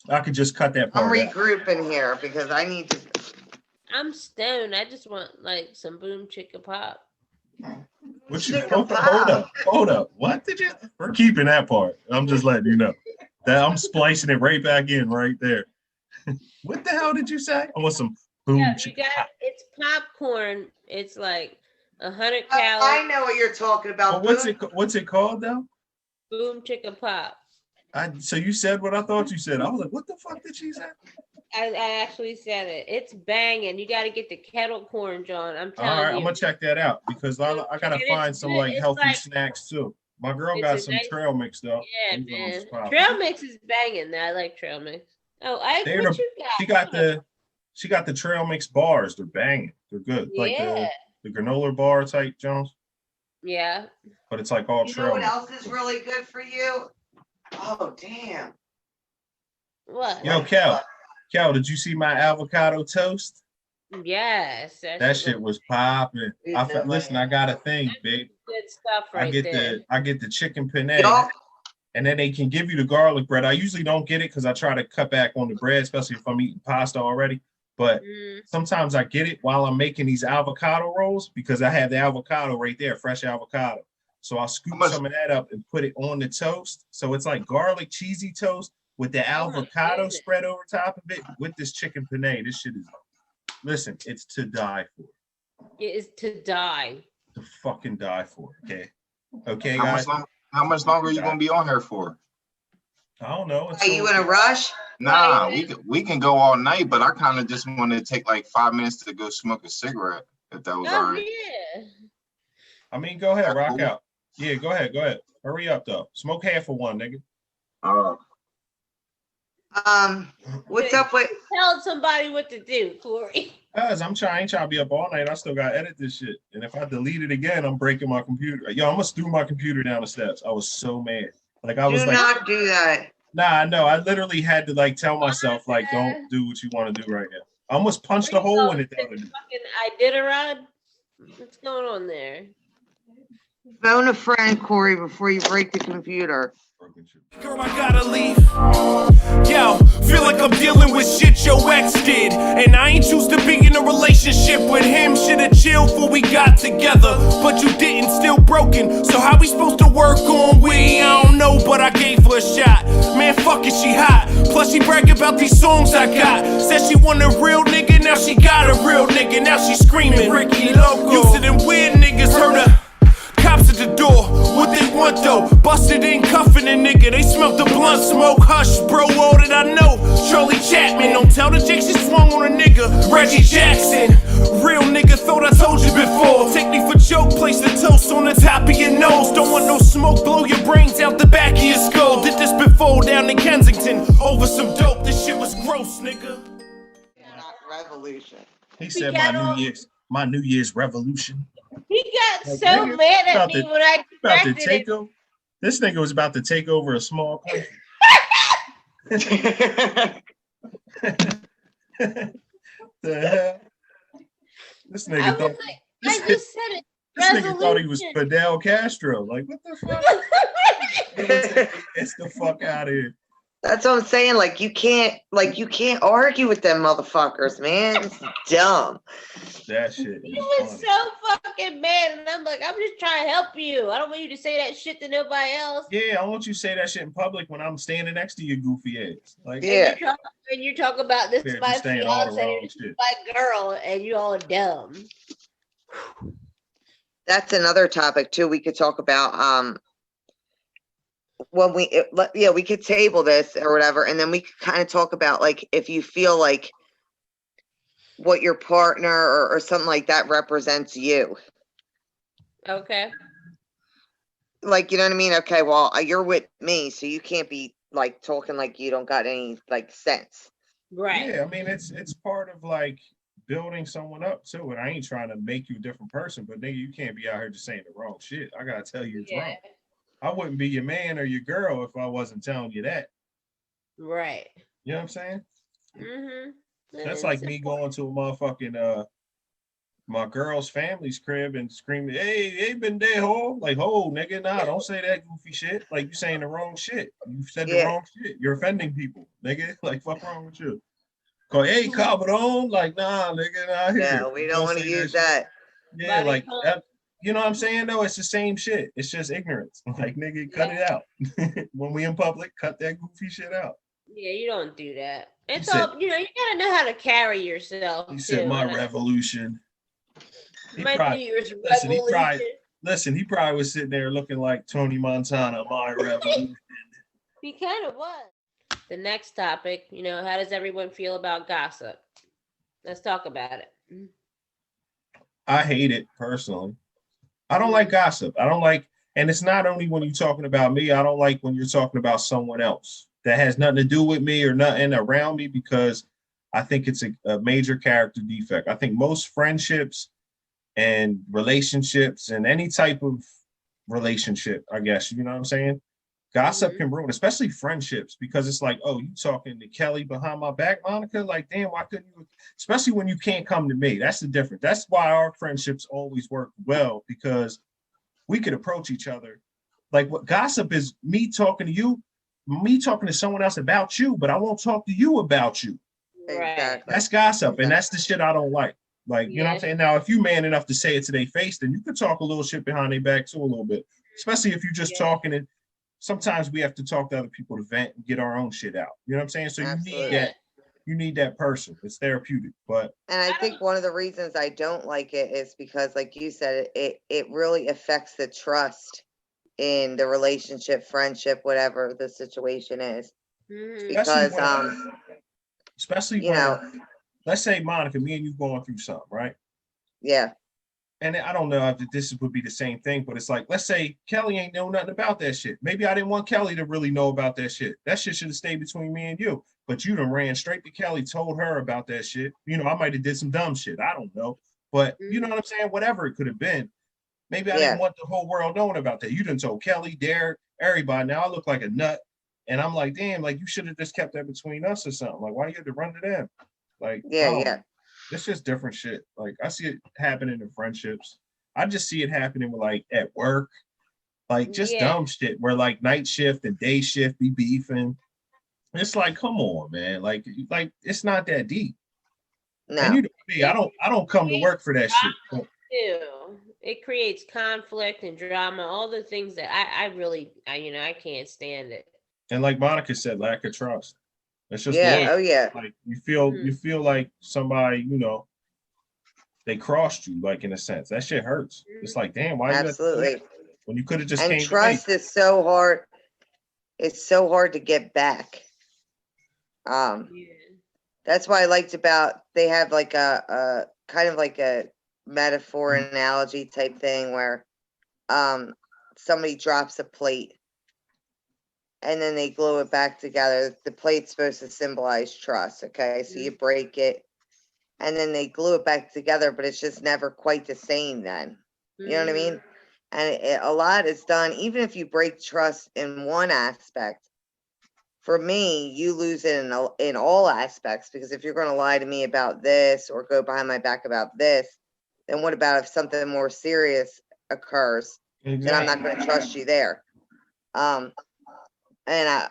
I could just cut that part I'm out. regrouping here because I need to. I'm stoned. I just want like some boom chicka pop. What you Chicka hold up. What did you? We're keeping that part. I'm just letting you know that I'm splicing it right back in right there. What the hell did you say? I want some boom Yeah, you chicka got pop. it's popcorn. It's like 100 I calories. know what you're talking Well, about. what's it called though? Boom chicka pop. So you said what I thought you said. I was like, what the fuck did she say? I actually said it. It's banging. You got to get the kettle corn, John. I'm All right, telling I'm you. gonna check that out because I And gotta it's find some good. like It's healthy like snacks too. My girl it's got a some nice. trail mix though. Yeah, Those ones is man. popping. Trail mix is banging. I like trail mix. Oh, Ike, They're what the you she got? got the she got the trail mix bars. They're banging. They're good. Like Yeah, the granola bar type Jones, yeah. but it's like all You know trail what mix. else is really good for you? Oh damn! What? Yo, Cal, did you see my avocado toast? Yes, That shit was popping. Listen, I got a thing, babe. good stuff right there. I get the chicken penne, Y'all, and then they can give you the garlic bread. I usually don't get it because I try to cut back on the bread, especially if I'm eating pasta already. But Mm. sometimes I get it while I'm making these avocado rolls because I have the avocado right there, fresh avocado. So I'll scoop some of that up and put it on the toast. So it's like garlic cheesy toast with the Oh my avocado goodness. spread over top of it with this chicken penne. This shit is, listen, it's to die for. It is to die. To fucking die for. Okay. Okay, How guys. how much longer are you gonna be on here for? I don't know. are you in a rush? Nah, we can go all night, but I kind of just want to take like 5 minutes to go smoke a cigarette, if that was all Oh right. yeah. I mean, go ahead, That rock cool? out. Yeah, go ahead. Hurry up, though. Smoke half of one, nigga. What's up with? Tell somebody what to do, Corey. Guys, I ain't trying to be up all night. I still got to edit this shit. And if I delete it again, I'm breaking my computer. Yo, I almost threw my computer down the steps. I was so mad. Like, I was Do like, not do that. nah, no. I literally had to, like, tell myself, like, don't do what you want to do right now. I almost punched a hole in it the other day. Fucking Iditarod? What's going on there? Phone a friend, Corey, before you break the computer. Girl, I gotta leave. Yo, feel like I'm dealing with shit your ex did. And I ain't choose to be in a relationship with him. Should've chilled before we got together. But you didn't, still broken. So how we supposed to work on we? I don't know, but I gave her a shot. Man, fuck it, she hot. Plus she bragging about these songs I got. Said she want a real nigga, now she got a real nigga. Now she screaming, Ricky Loco. Used to them weird niggas, heard her. Cops at the door, what they want though? Busted in, cuffing a nigga, they smelt the blunt smoke. Hush, bro, all that I know. Charlie Chapman, don't tell the Jake she swung on a nigga. Reggie Jackson, real nigga, thought I told you before. Take me for joke, place the toast on the top of your nose. Don't want no smoke, blow your brains out the back of your skull. Did this before down in Kensington, over some dope, this shit was gross, nigga. Not revolution. He said my New Year's revolution. He got Like, so nigga, mad at about me to- when I About to corrected take it. over. This nigga was about to take over a small country. The hell? This I nigga was thought like, this, I just said it. this nigga thought he was Resolution. Fidel Castro. Like, what the fuck? It's the fuck out of here. That's what I'm saying. Like you can't argue with them motherfuckers, man. It's dumb. That shit He is was funny. so fucking mad, and I'm like, I'm just trying to help you. I don't want you to say that shit to nobody else. Yeah, I want you to say that shit in public when I'm standing next to your goofy ass. Like, Yeah. And you're talking about this you're is my saying all the fiance, wrong this is shit. my girl, and you all dumb. That's another topic too. We could talk about when we could table this or whatever, and then we could kind of talk about like if you feel like what your partner or something like that represents you. Okay. Like, you know what I mean? Okay, well, you're with me, so you can't be like talking like you don't got any like sense. Right. Yeah, I mean it's part of like building someone up too. And I ain't trying to make you a different person, but nigga, you can't be out here just saying the wrong shit. I gotta tell you it's wrong. I wouldn't be your man or your girl if I wasn't telling you that. Right. You know what I'm saying? Mm-hmm. That's like me going to a motherfucking my girl's family's crib and screaming, hey, been there, ho. Like, ho, nigga, nah, don't say that goofy shit. Like, you saying the wrong shit. You said the wrong shit. You're offending people, nigga. Like, fuck wrong with you? Go, hey, Cabron. Like, nah, nigga, nah, here. Yeah, we don't want to use that. Yeah, like, you know what I'm saying, though? It's the same shit. It's just ignorance. Like, nigga, cut it out. When we in public, cut that goofy shit out. Yeah, you don't do that. It's all, you gotta know how to carry yourself. He said, my revolution. He probably was sitting there looking like Tony Montana, my revolution. He kind of was. The next topic, how does everyone feel about gossip? Let's talk about it. I hate it personally. I don't like gossip. I don't like, and it's not only when you're talking about me, I don't like when you're talking about someone else that has nothing to do with me or nothing around me, because I think it's a major character defect. I think most friendships and relationships and any type of relationship, I guess, you know what I'm saying? Gossip can ruin, especially friendships, because it's like, oh, you talking to Kelly behind my back, Monica? Like, damn, why couldn't you? Especially when you can't come to me. That's the difference. That's why our friendships always work well, because we could approach each other. Like, what gossip is me talking to you, me talking to someone else about you, but I won't talk to you about you. Exactly. That's gossip, and that's the shit I don't like. Like, you know what I'm saying? Now, if you man enough to say it to their face, then you could talk a little shit behind their back too a little bit, especially if you're just talking. And sometimes we have to talk to other people to vent and get our own shit out. You know what I'm saying? So you need that person. It's therapeutic. And I think one of the reasons I don't like it is because, like you said, it really affects the trust in the relationship, friendship, whatever the situation is. Because especially when, let's say, Monica, me and you going through something, right? Yeah. And I don't know if this would be the same thing, but it's like, let's say Kelly ain't know nothing about that shit. Maybe I didn't want Kelly to really know about that shit. That shit should have stayed between me and you. But you done ran straight to Kelly, told her about that shit. I might have did some dumb shit. I don't know. But you know what I'm saying? Whatever it could have been. Maybe I didn't want the whole world knowing about that. You done told Kelly, Derek, everybody. Now I look like a nut. And I'm like, damn, like, you should have just kept that between us or something. Like, why you had to run to them? Like, it's just different shit. Like, I see it happening in friendships. I just see it happening with, like, at work, like, just dumb shit where, like, night shift and day shift be beefing. It's like, come on, man. Like it's not that deep. No. And you know me, I don't come to work for that shit. It creates conflict and drama, all the things that I can't stand it. And like Monica said, lack of trust. It's just like you feel like somebody, they crossed you, like, in a sense. That shit hurts. It's like, damn, why absolutely when you could have just and came trust to me. Is so hard. It's so hard to get back. That's why I liked about they have like a kind of like a metaphor analogy type thing where somebody drops a plate and then they glue it back together. The plate's supposed to symbolize trust. Okay, so you break it and then they glue it back together, but it's just never quite the same then. You know what I mean? And a lot is done, even if you break trust in one aspect. For me, you lose it in all aspects, because if you're going to lie to me about this or go behind my back about this, then what about if something more serious occurs? Exactly. Then I'm not going to trust you there. And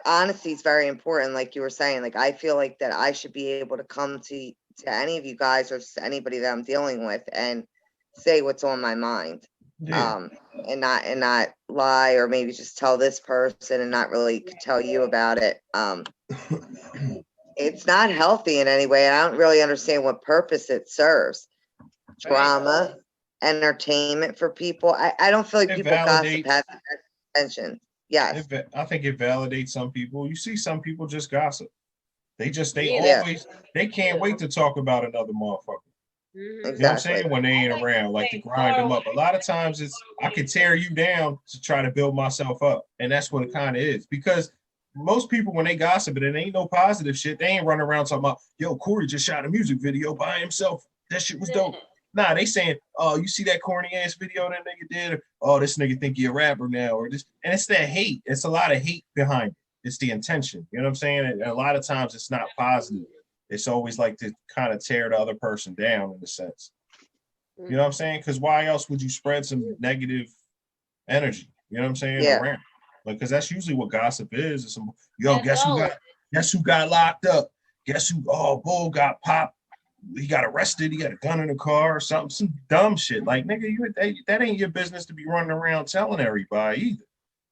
honesty is very important, like you were saying. Like, I feel like that I should be able to come to any of you guys or anybody that I'm dealing with and say what's on my mind. Yeah. And not lie, or maybe just tell this person and not really tell you about it. It's not healthy in any way. I don't really understand what purpose it serves. Drama, entertainment for people. I don't feel like people gossip have attention. Yes. I think it validates some people. You see some people just gossip. They can't wait to talk about another motherfucker. Exactly. You know what I'm saying? When they ain't around, like, to grind them up. A lot of times I could tear you down to try to build myself up. And that's what it kind of is. Because most people, when they gossip, and it ain't no positive shit, they ain't running around talking about, yo, Corey just shot a music video by himself. That shit was dope. Nah, they saying, oh, you see that corny ass video that nigga did? Or, oh, this nigga think he a rapper now. Or this, and it's that hate. It's a lot of hate behind it. It's the intention. You know what I'm saying? And a lot of times it's not positive. It's always like to kind of tear the other person down, in a sense. You know what I'm saying? Because why else would you spread some negative energy? You know what I'm saying? Yeah. Around. Like, because that's usually what gossip is. It's some, That's guess who got locked up? Guess who? Oh, bull got popped. He got arrested. He got a gun in the car or something. Some dumb shit. Like, nigga, that ain't your business to be running around telling everybody either.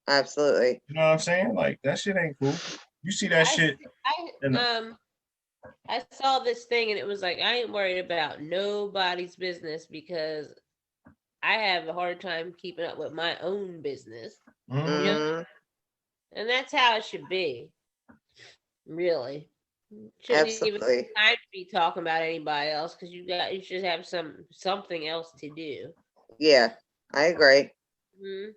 Absolutely. You know what I'm saying? Like, that shit ain't cool. You see that shit. I saw this thing and it was like, I ain't worried about nobody's business because I have a hard time keeping up with my own business. Mm-hmm. You know? And that's how it should be. Really. Shouldn't even have time to be talking about anybody else because you should have something else to do. Yeah, I agree. Mm-hmm.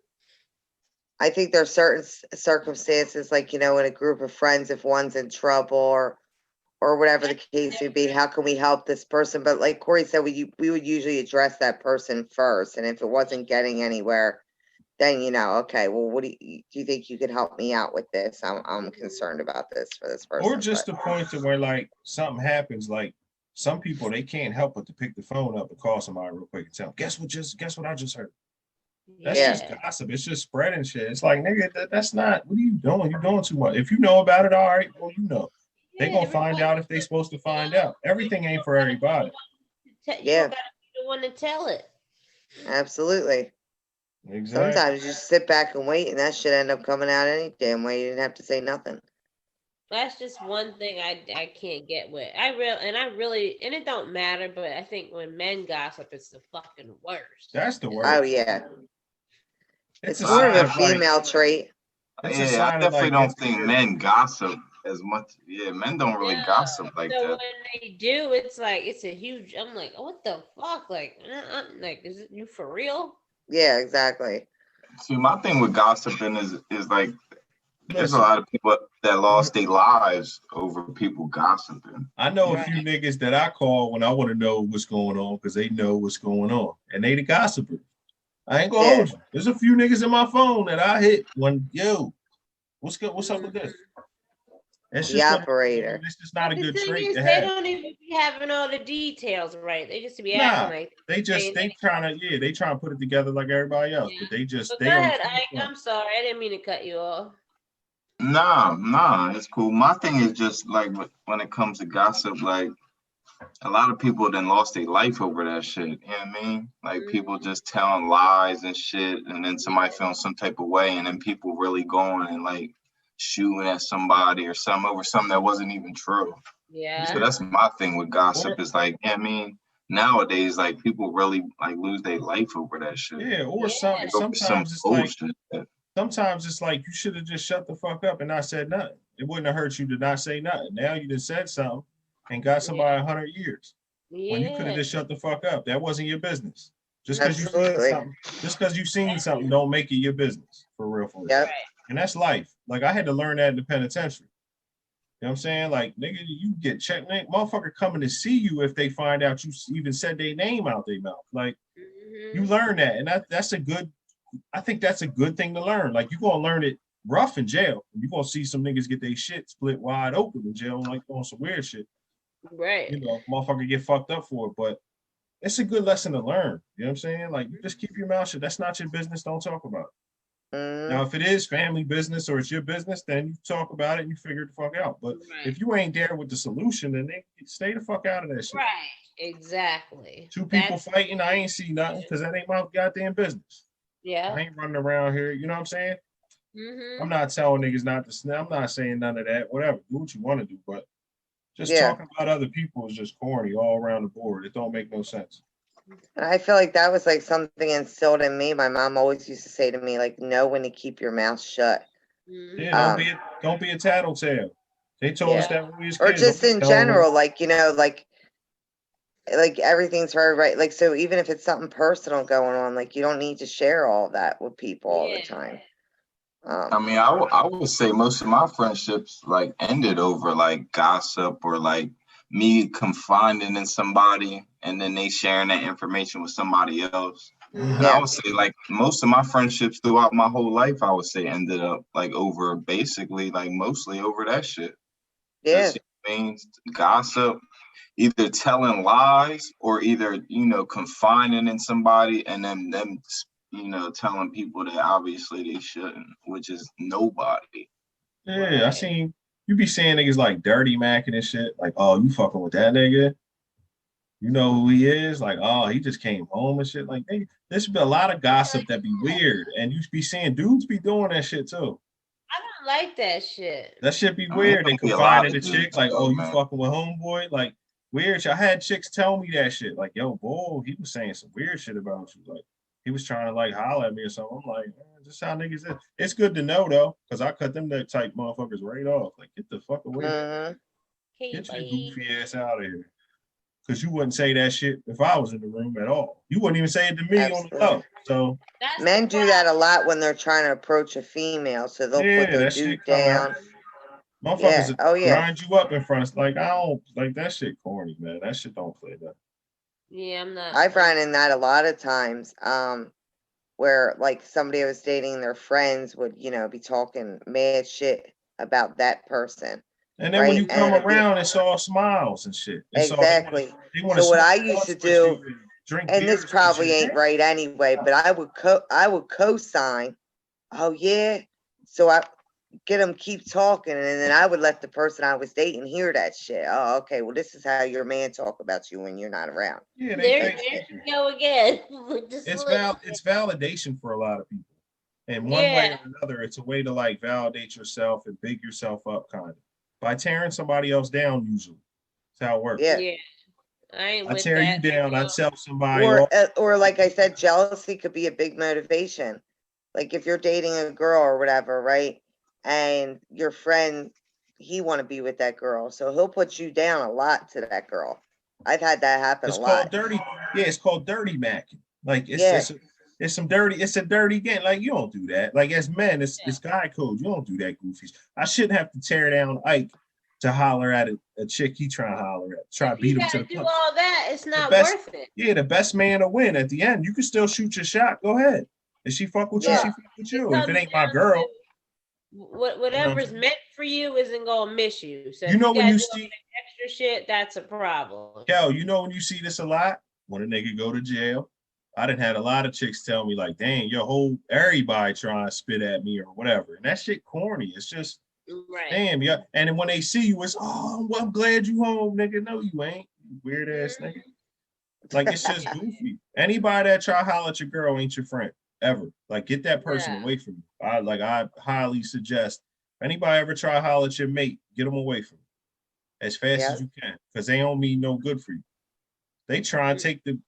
I think there's certain circumstances, like, in a group of friends, if one's in trouble or whatever the case may be, how can we help this person? But like Corey said, we would usually address that person first. And if it wasn't getting anywhere, then, okay, well, what do you think you could help me out with this? I'm concerned about this for this person. Or just the point to where, like, something happens, like some people, they can't help but to pick the phone up and call somebody real quick and tell them, guess what I just heard? That's just gossip. It's just spreading shit. It's like, nigga, that's not, what are you doing? You're doing too much. If you know about it, all right, well, you know. They're going to find out if they're supposed to find out. Everything ain't for everybody. Yeah. You got to be the one to tell it. Absolutely. Exactly. Sometimes you just sit back and wait, and that shit end up coming out any damn way. You didn't have to say nothing. That's just one thing I can't get with. And it don't matter, but I think when men gossip, it's the fucking worst. That's the worst. Oh, yeah. It's more of a female trait. I definitely don't think men gossip as much. Yeah, men don't really gossip like that. When they do, it's like it's a huge. I'm like, oh, what the fuck? Like, is it you for real? Yeah, exactly. See, my thing with gossiping is like, there's a lot of people that lost their lives over people gossiping. I know a few niggas that I call when I want to know what's going on because they know what's going on, and they the gossipers. I ain't gonna hold you. There's a few niggas in my phone that I hit when, what's good? What's up with this? It's the operator. It's just not a good trait to They have. don't even be having all the details right. They just be acting like they trying to put it together like everybody else, but they just. But go ahead, Ike. I'm sorry, I didn't mean to cut you off. Nah, it's cool. My thing is just like when it comes to gossip, like a lot of people then lost their life over that shit. You know what I mean? Like people just telling lies and shit, and then somebody feeling some type of way, and then people really going and like shooting at somebody or something over something that wasn't even true. Yeah. So that's my thing with gossip is like, you know what I mean? Nowadays, like people really like lose their life over that shit. Yeah, or sometimes it's like sometimes it's like you should have just shut the fuck up and not said nothing. It wouldn't have hurt you to not say nothing. Now you just said something and got somebody 100 years. When you could have just shut the fuck up. That wasn't your business. Just because you seen something don't make it your business. For real. Yep. And that's life. Like I had to learn that in the penitentiary. You know what I'm saying? Like, nigga, you get checked. Motherfucker coming to see you if they find out you even said their name out their mouth. Like, you learn that. And I think that's a good thing to learn. Like, you're going to learn it rough in jail. You're going to see some niggas get their shit split wide open in jail, like on some weird shit. Right. You know, motherfucker get fucked up for it. But it's a good lesson to learn. You know what I'm saying? Like, you just keep your mouth shut. That's not your business. Don't talk about it. Now, if it is family business or it's your business, then you talk about it and you figure it the fuck out. But if you ain't there with the solution, then they stay the fuck out of that shit. Right, exactly. Two people fighting, I ain't see nothing because that ain't my goddamn business. Yeah. I ain't running around here, you know what I'm saying? I'm not telling niggas not to snap. I'm not saying none of that. Whatever, do what you want to do. But just talking about other people is just corny all around the board. It don't make no sense. I feel like that was like something instilled in me. My mom always used to say to me, like, know when to keep your mouth shut. Yeah, don't be a tattletale. They told us that when we was kids. Or just in general, like, you know, like everything's very right. Like, so even if it's something personal going on, like, you don't need to share all that with people all the time. I mean, I would say most of my friendships like ended over like gossip or like me confiding in somebody and then they sharing that information with somebody else. And I would say like most of my friendships throughout my whole life, I would say ended up like over basically like mostly over that shit. Yeah. Means gossip. either telling lies or either, you know, confiding in somebody and then them, you know, telling people that obviously they shouldn't, which is nobody. Yeah, I seen you be saying niggas like Dirty Mac and shit. Like, oh, you fucking with that nigga? You know who he is? Like, oh, he just came home and shit. Like, hey, there's been a lot of gossip that be weird, and you be seeing dudes be doing that shit too. I don't like that shit. That shit be weird. They confide in the chick, like, oh, you fucking with homeboy, like weird. I had chicks tell me that shit, like, yo, boy, he was saying some weird shit about you, like he was trying to like holler at me or something. I'm like, just how niggas is. It's good to know though, because I cut them that type motherfuckers right off. Like, get the fuck away. Get your goofy ass out of here. Because you wouldn't say that shit if I was in the room at all. You wouldn't even say it to me on the low. So men do that a lot when they're trying to approach a female. So they'll put their dude down. Motherfuckers grind you up in front. Like, I don't like that shit corny, man. That shit don't play that. Yeah, I'm not. I've run in that a lot of times. Where like somebody I was dating, their friends would, you know, be talking mad shit about that person. And then when you come around, it's all smiles and shit. It's exactly. So what I used to do, and this probably ain't right anyway, but I would co-sign. Oh yeah. So I get them keep talking, and then I would let the person I was dating hear that shit. Oh, okay. Well, this is how your man talk about you when you're not around. Yeah, there you go again. It's validation for a lot of people. And one way or another, it's a way to like validate yourself and big yourself up, kind of. By tearing somebody else down, usually. That's how it works. Yeah. I tear you down, I tell somebody. Or like I said, jealousy could be a big motivation. Like if you're dating a girl or whatever, right? And your friend, he want to be with that girl. So he'll put you down a lot to that girl. I've had that happen a lot. It's called dirty macking. Like it's a dirty game. Like you don't do that. Like as men, it's guy code. You don't do that goofies. I shouldn't have to tear down Ike to holler at a chick he trying to holler at. Try to beat him to the punch. Do all that, it's not worth it. Yeah, the best man to win at the end. You can still shoot your shot. Go ahead. If she fuck with you, she fuck with you. If it ain't my girl. Whatever's meant for you isn't gonna miss you. So you know when you see extra shit, that's a problem. Kel, you know when you see this a lot? When a nigga go to jail. I done had a lot of chicks tell me like, dang, everybody trying to spit at me or whatever. And that shit corny. It's just, damn, yeah. And then when they see you, it's, oh, well, I'm glad you home, nigga. No, you ain't, you weird ass nigga. Like, it's just goofy. Anybody that try to holler at your girl ain't your friend, ever. Like, get that person away from you. I highly suggest, if anybody ever try to holler at your mate, get them away from you as fast as you can, because they don't mean no good for you. They try and take the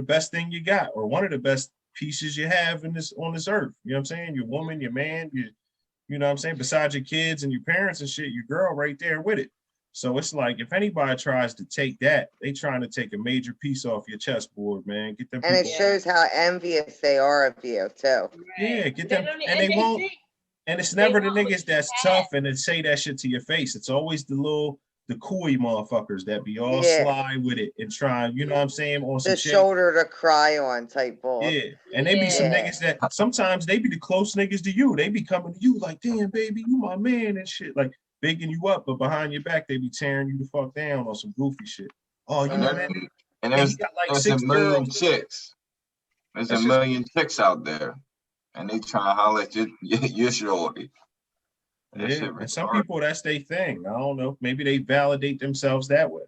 best thing you got, or one of the best pieces you have on this earth. You know what I'm saying? Your woman, your man, you know what I'm saying? Besides your kids and your parents and shit, your girl right there with it. So it's like, if anybody tries to take that, they trying to take a major piece off your chessboard, man. Get them. And it shows how envious they are of you too. Yeah, get them, and they won't. And it's never the niggas that's tough and they say that shit to your face. It's always the coy motherfuckers that be all sly with it and try, you know what I'm saying? On some the shoulder to cry on type bull. Yeah. And they be some niggas that sometimes they be the close niggas to you. They be coming to you like, damn, baby, you my man and shit. Like bigging you up, but behind your back, they be tearing you the fuck down on some goofy shit. Oh, you know that? And there's a million chicks. There's a million chicks out there. And they try to holler at your shorty. Yeah, and some people, that's their thing. I don't know. Maybe they validate themselves that way.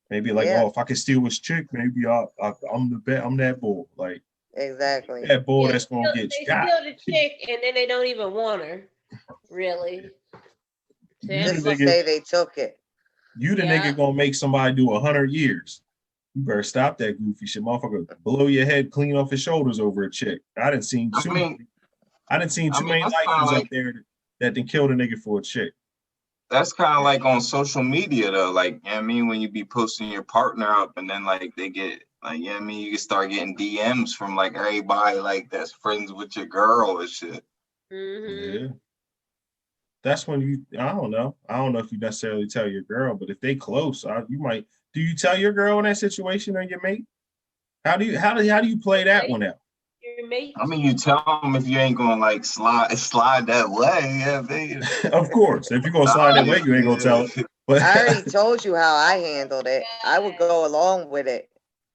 Maybe like, oh, if I can steal his chick, maybe I'm that bull. Like exactly that bull that's gonna get shot. They steal the chick and then they don't even want her. Really? Just to say they took it. You the nigga gonna make somebody do 100 years. You better stop that goofy shit, motherfucker. Blow your head clean off his shoulders over a chick. I done seen too many lifers up there that then killed a nigga for a chick. That's kind of like on social media though. Like, you know what I mean, when you be posting your partner up and then like they get like, you know what I mean, you can start getting DMs from like everybody like that's friends with your girl and shit. Mm-hmm. Yeah. That's when I don't know if you necessarily tell your girl, but if they close, you might. Do you tell your girl in that situation or your mate? How do you play that one out? Your mate. I mean, you tell them if you ain't gonna like slide that way. Yeah, baby. Of course, if you're gonna slide that way, you ain't gonna tell it. But I already told you how I handled it. I would go along with it,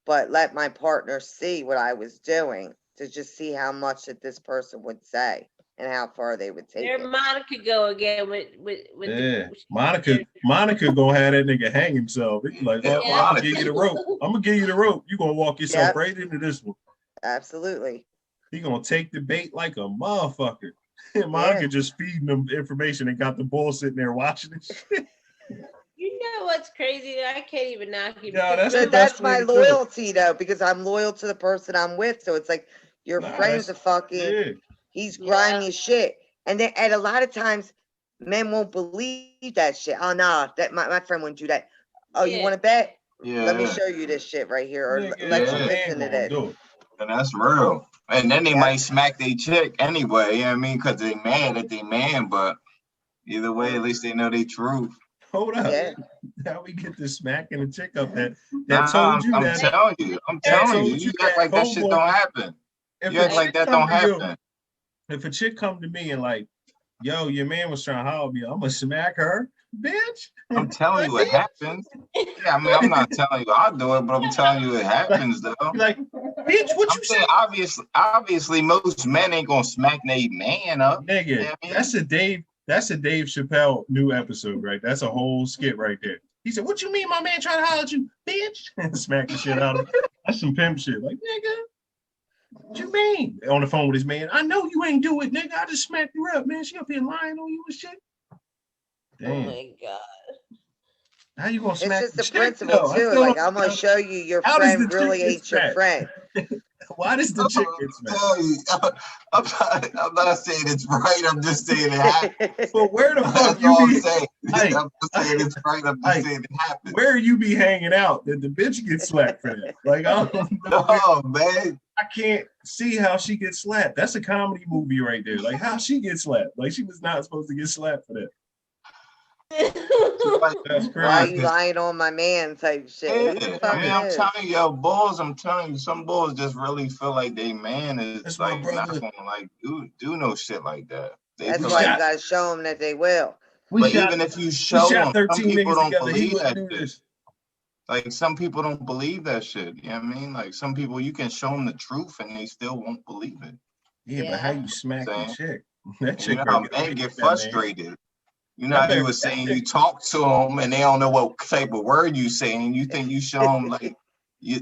but let my partner see what I was doing to just see how much that this person would say and how far they would take There, it. Monica go again with yeah, Monica gonna have that nigga hang himself. It's like, Yeah, well, I'm gonna give you the rope. I'm gonna give you the rope. You gonna walk yourself Yep. right into this one. Absolutely. He gonna take the bait like a motherfucker. And Monica just feeding them information and got the bull sitting there watching it. You know what's crazy? I can't even knock you. Yeah, because that's- But that's my way to do it. loyalty though, because I'm loyal to the person I'm with. So it's like your friend's a fucking Yeah. he's grimy as shit. And then and a lot of times men won't believe that shit. Oh no, that my friend wouldn't do that. Oh, you want to bet? Yeah. Let me show you this shit right here, or Nigga, let your you man listen to gonna this. do it. And that's real. And then they Yeah. might smack their chick anyway, you know what I mean? Because they mad at their man, but either way, at least they know the truth. Hold up. Yeah. How we get this smacking a chick up that Nah, told you I'm that? telling you. I'm that telling you. told You you act that like that shit homeboy- don't happen. If You a act like chick that come don't to you- happen. If a chick come to me and like, yo, your man was trying to holler me, I'm gonna smack her, bitch. I'm telling you it happens. Yeah, I mean, I'm not telling you I'll do it, but I'm telling you it happens though. Like, bitch, what I'm you saying say? obviously most men ain't gonna smack their man up. Nigga, You know what I mean? that's a Dave Chappelle new episode, right? That's a whole skit right there. He said, what you mean my man trying to holler at you, bitch? And smack the shit out of him. That's some pimp shit. Like, nigga, what you mean? On the phone with his man. I know you ain't do it, nigga. I just smacked her up, man. She up here lying on you and shit. Damn. Oh my god. How you gonna It's smack just the chick, principle though? I too. still Like don't I'm gonna know. show you your How does friend the really chick get ain't your smacked? friend. Why does the chick get smacked? I'm not saying it's right. I'm just saying it happens. But where the fuck That's you all I'm be? saying. Hey, I'm just saying it's right. I'm just hey, saying it happens. Where you be hanging out that the bitch gets slapped for that? Like, I don't know. No, man. I can't see how she gets slapped. That's a comedy movie right there. Like, how she get slapped? Like, she was not supposed to get slapped for that. That's crazy. Why you lying on my man type shit? Who the Yeah, fuck I mean, I'm is? telling you, bulls. I'm telling you, some bulls just really feel like they man is That's my like not brother. gonna like do no shit like that. They That's feel why like, you gotta show them that they will. We but shot, even if you we show shot them, some 13 people niggas don't together. He believe that wouldn't do shit. this. Like some people don't believe that shit. You know what I mean? Like some people, you can show them the truth and they still won't believe it. Yeah, but how you smack the Saying, chick? That and chick you know, better they away get from that man. frustrated. You know how you were saying you talk to them and they don't know what type of word you saying. You think you show them like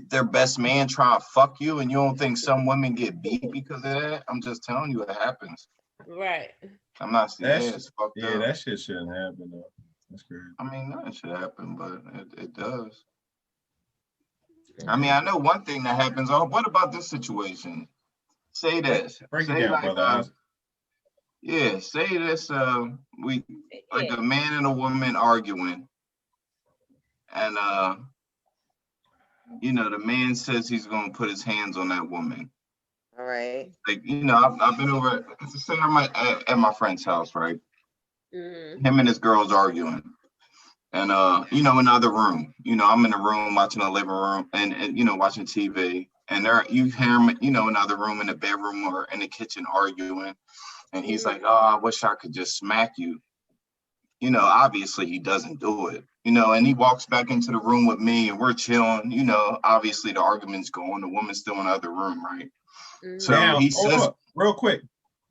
their best man trying to fuck you, and you don't think some women get beat because of that? I'm just telling you, it happens. Right. I'm not saying it's fucked yeah, up. that shit shouldn't happen though. That's crazy. I mean, that should happen, but it does. I mean, I know one thing that happens. Oh, what about this situation? Say this. Break it Say down, like, brother. Isaac. yeah, say this. We like a man and a woman arguing, and you know, the man says he's gonna put his hands on that woman. All right. Like, you know, I've been over. Say I'm at my friend's house, right? Mm-hmm. Him and his girl's arguing. And you know, another room. You know, I'm in the room watching the living room and you know, watching TV. And you hear him, you know, another room in the bedroom or in the kitchen arguing. And he's like, oh, I wish I could just smack you. You know, obviously he doesn't do it. You know, and he walks back into the room with me and we're chilling. You know, obviously the argument's going. The woman's still in the other room, right? Mm-hmm. So Now, he says, up, real quick.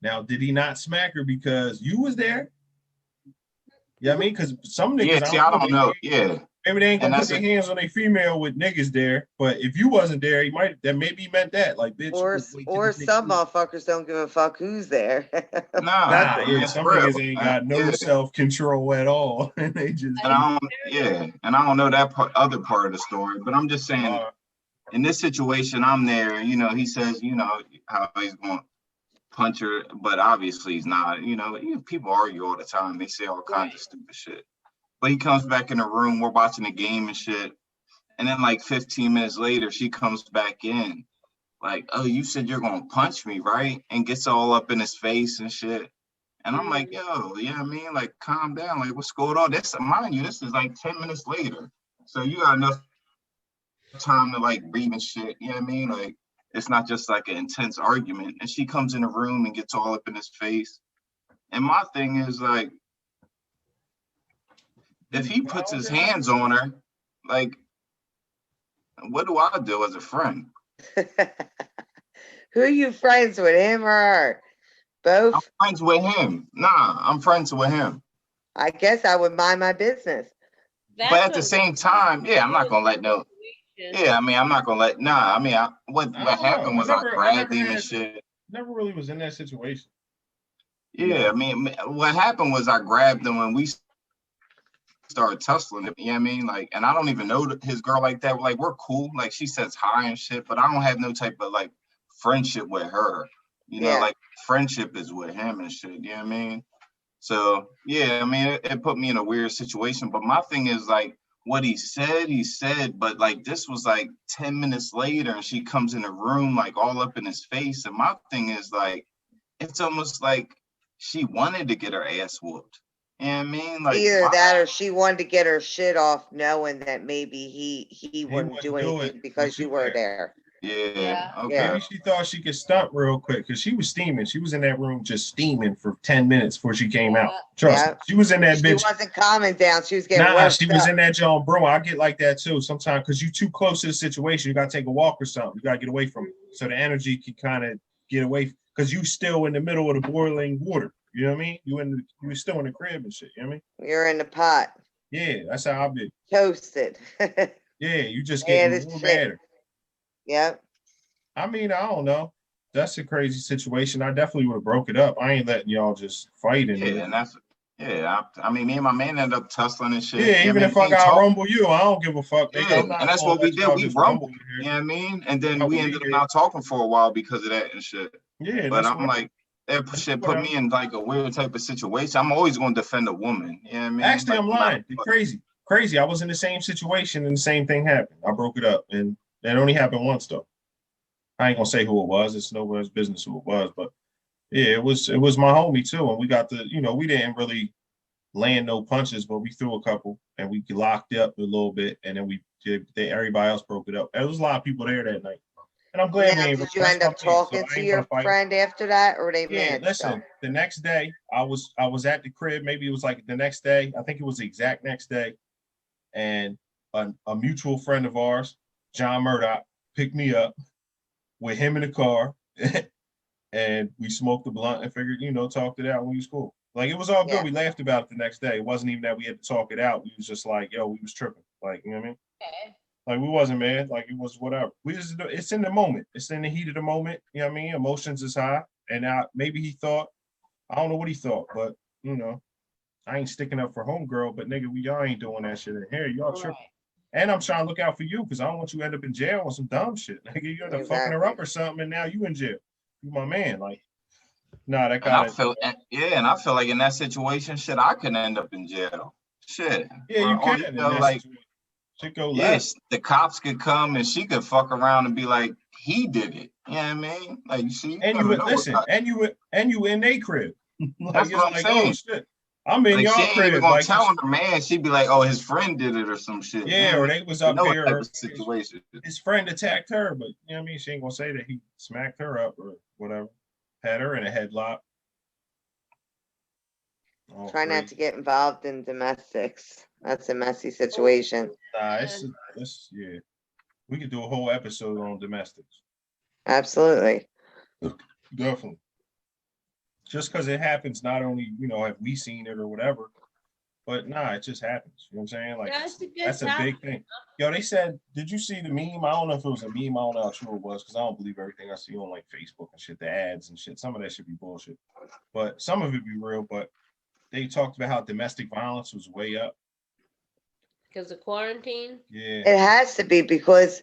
Now, did he not smack her because you was there? Yeah, I mean, because some niggas, yeah, see, I don't know. Yeah. Maybe they ain't gonna And put their hands on a female with niggas there, but if you wasn't there, maybe he meant that. Like, bitch. Or some motherfuckers don't give a fuck who's there. Nah, Yeah, some niggas ain't got no self-control at all. And they just and I don't know that other part of the story, but I'm just saying in this situation, I'm there, you know, he says, you know, how he's gonna punch her, but obviously he's not. You know, people argue all the time, they say all kinds of stupid shit. But he comes back in the room, we're watching the game and shit. And then like 15 minutes later, she comes back in. Like, oh, you said you're gonna punch me, right? And gets all up in his face and shit. And I'm like, yo, you know what I mean? Like, calm down. Like, what's going on? Mind you, this is like 10 minutes later. So you got enough time to like breathe and shit. You know what I mean? Like, it's not just like an intense argument. And she comes in the room and gets all up in his face. And my thing is like, if he puts his hands on her, like, what do I do as a friend? Who are you friends with, him or her? Both? I'm friends with him. Nah, I'm friends with him. I guess I would mind my business. That's But at the same time, yeah, I'm not gonna let no. Yeah, I mean, I'm not gonna let. Nah, I mean, what happened was I grabbed him and shit. Never really was in that situation. Yeah, I mean, what happened was I grabbed him and we started tussling. You know what I mean? Like, and I don't even know his girl like that. Like, we're cool. Like, she says hi and shit, but I don't have no type of like friendship with her. You know, like friendship is with him and shit. You know what I mean? So yeah, I mean, it put me in a weird situation. But my thing is like, what he said, but like this was like 10 minutes later and she comes in the room like all up in his face. And my thing is like, it's almost like she wanted to get her ass whooped. You know what I mean? Like, either that or she wanted to get her shit off knowing that maybe he wouldn't do anything because you were there. Yeah. Okay. Maybe she thought she could stunt real quick because she was steaming. She was in that room just steaming for 10 minutes before she came out. Trust me. She was in that bitch. She wasn't calming down. She was getting she was in that John, bro. I get like that too sometimes because you too close to the situation. You got to take a walk or something. You got to get away from it. So the energy can kind of get away because you still in the middle of the boiling water. You know what I mean? You still in the crib and shit. You know what I mean? You're in the pot. Yeah, that's how I be. Toasted. Yeah, you just getting a little madder. Yep. I mean, I don't know. That's a crazy situation. I definitely would have broke it up. I ain't letting y'all just fight in it. And that's I mean, me and my man ended up tussling and shit. Yeah, even if I got rumble you, I don't give a fuck. Yeah, and that's what we did. We rumbled. You know what I mean? And then we ended up not talking for a while because of that and shit. Yeah, but I'm like, that shit put me in like a weird type of situation. I'm always going to defend a woman. You know what I mean? Actually, I'm lying. Crazy. I was in the same situation and the same thing happened. I broke it up, and it only happened once though. I ain't gonna say who it was. It's nobody's business who it was, but yeah, it was my homie too. And we got we didn't really land no punches, but we threw a couple and we locked up a little bit, and then everybody else broke it up. There was a lot of people there that night, and I'm glad. Did you end up talking to your friend after that, or they mad? Listen, the next day I was at the crib. Maybe it was like the next day. I think it was the exact next day, and a mutual friend of ours, John Murdoch, picked me up with him in the car, and we smoked the blunt and figured, talked it out when we was cool. Like, it was all good. Yeah. We laughed about it the next day. It wasn't even that we had to talk it out. We was just like, yo, we was tripping. Like, you know what I mean? Okay. Like, we wasn't mad. Like, it was whatever. It's in the moment. It's in the heat of the moment. You know what I mean? Emotions is high. And maybe he thought, I don't know what he thought, but, I ain't sticking up for homegirl, but nigga, y'all ain't doing that shit in here. Y'all tripping. And I'm trying to look out for you because I don't want you to end up in jail on some dumb shit. Nigga, you end up fucking her up or something, and now you in jail. You my man. Like, that guy. And I feel like in that situation, shit, I could end up in jail. Shit. Yeah, you can. Like, shit go left. Yes, the cops could come and she could fuck around and be like, he did it. You know what I mean? Like, you see. And you would listen, and you in a crib. Like, that's what I'm saying. Oh shit. I'm in y'all crib. She ain't even gonna tell her man. She'd be like, "Oh, his friend did it or some shit." Yeah, or they was up there. Type of situation. His friend attacked her, but you know what I mean. She ain't gonna say that he smacked her up or whatever. Had her in a headlock. Try not to get involved in domestics. That's a messy situation. Nah, it's we could do a whole episode on domestics. Absolutely. Definitely. Just because it happens, not only, have we seen it or whatever, but it just happens. You know what I'm saying? Like, that's a big thing. Yo, they said, did you see the meme? I don't know if it was a meme. I don't know how true it was because I don't believe everything I see on like Facebook and shit, the ads and shit. Some of that should be bullshit, but some of it be real. But they talked about how domestic violence was way up. Because of quarantine? Yeah. It has to be because,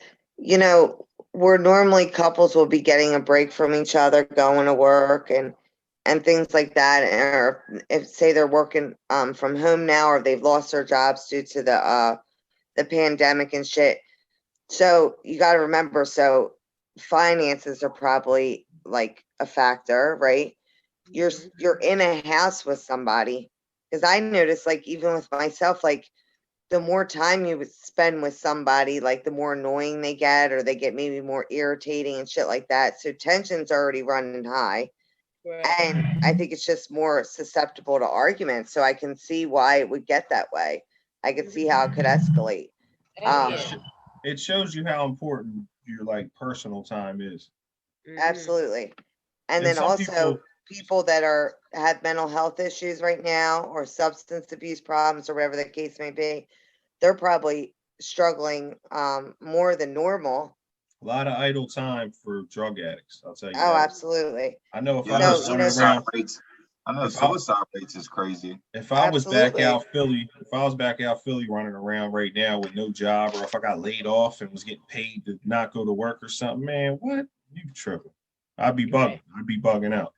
where normally couples will be getting a break from each other, going to work and things like that, or if say they're working from home now, or they've lost their jobs due to the pandemic and shit. So you got to remember, so finances are probably like a factor, right? You're in a house with somebody, because I noticed, like, even with myself, like, the more time you would spend with somebody, like, the more annoying they get, or they get maybe more irritating and shit like that. So tension's already running high. Right. And I think it's just more susceptible to arguments. So I can see why it would get that way. I could see how it could escalate. It shows you how important your like personal time is. Absolutely. And then some also people that have mental health issues right now, or substance abuse problems, or whatever the case may be, they're probably struggling more than normal. A lot of idle time for drug addicts. I'll tell you. Oh, that. absolutely. I know if Yeah, I was running around, I know suicide rates is crazy. If I was back out Philly, running around right now with no job, or if I got laid off and was getting paid to not go to work or something, man, what? You tripping? I'd be bugging. Right. I'd be bugging out.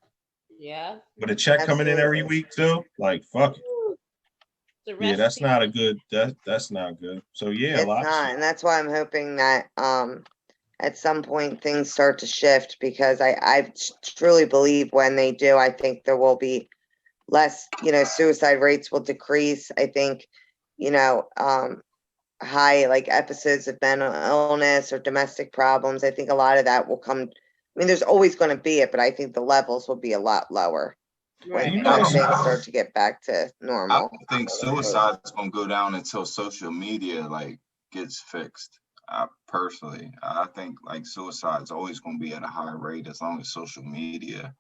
Yeah. But a check coming in every week too, like fuck it. Yeah, that's not a good. That's not good. So yeah, it's not, and that's why I'm hoping that at some point things start to shift, because I truly believe when they do, I think there will be less, suicide rates will decrease. I think, high like episodes of mental illness or domestic problems, I think a lot of that will come. I mean, there's always going to be it, but I think the levels will be a lot lower when things start to get back to normal. I think suicide is going to go down until social media like gets fixed. Personally, I think like suicide is always going to be at a higher rate as long as social media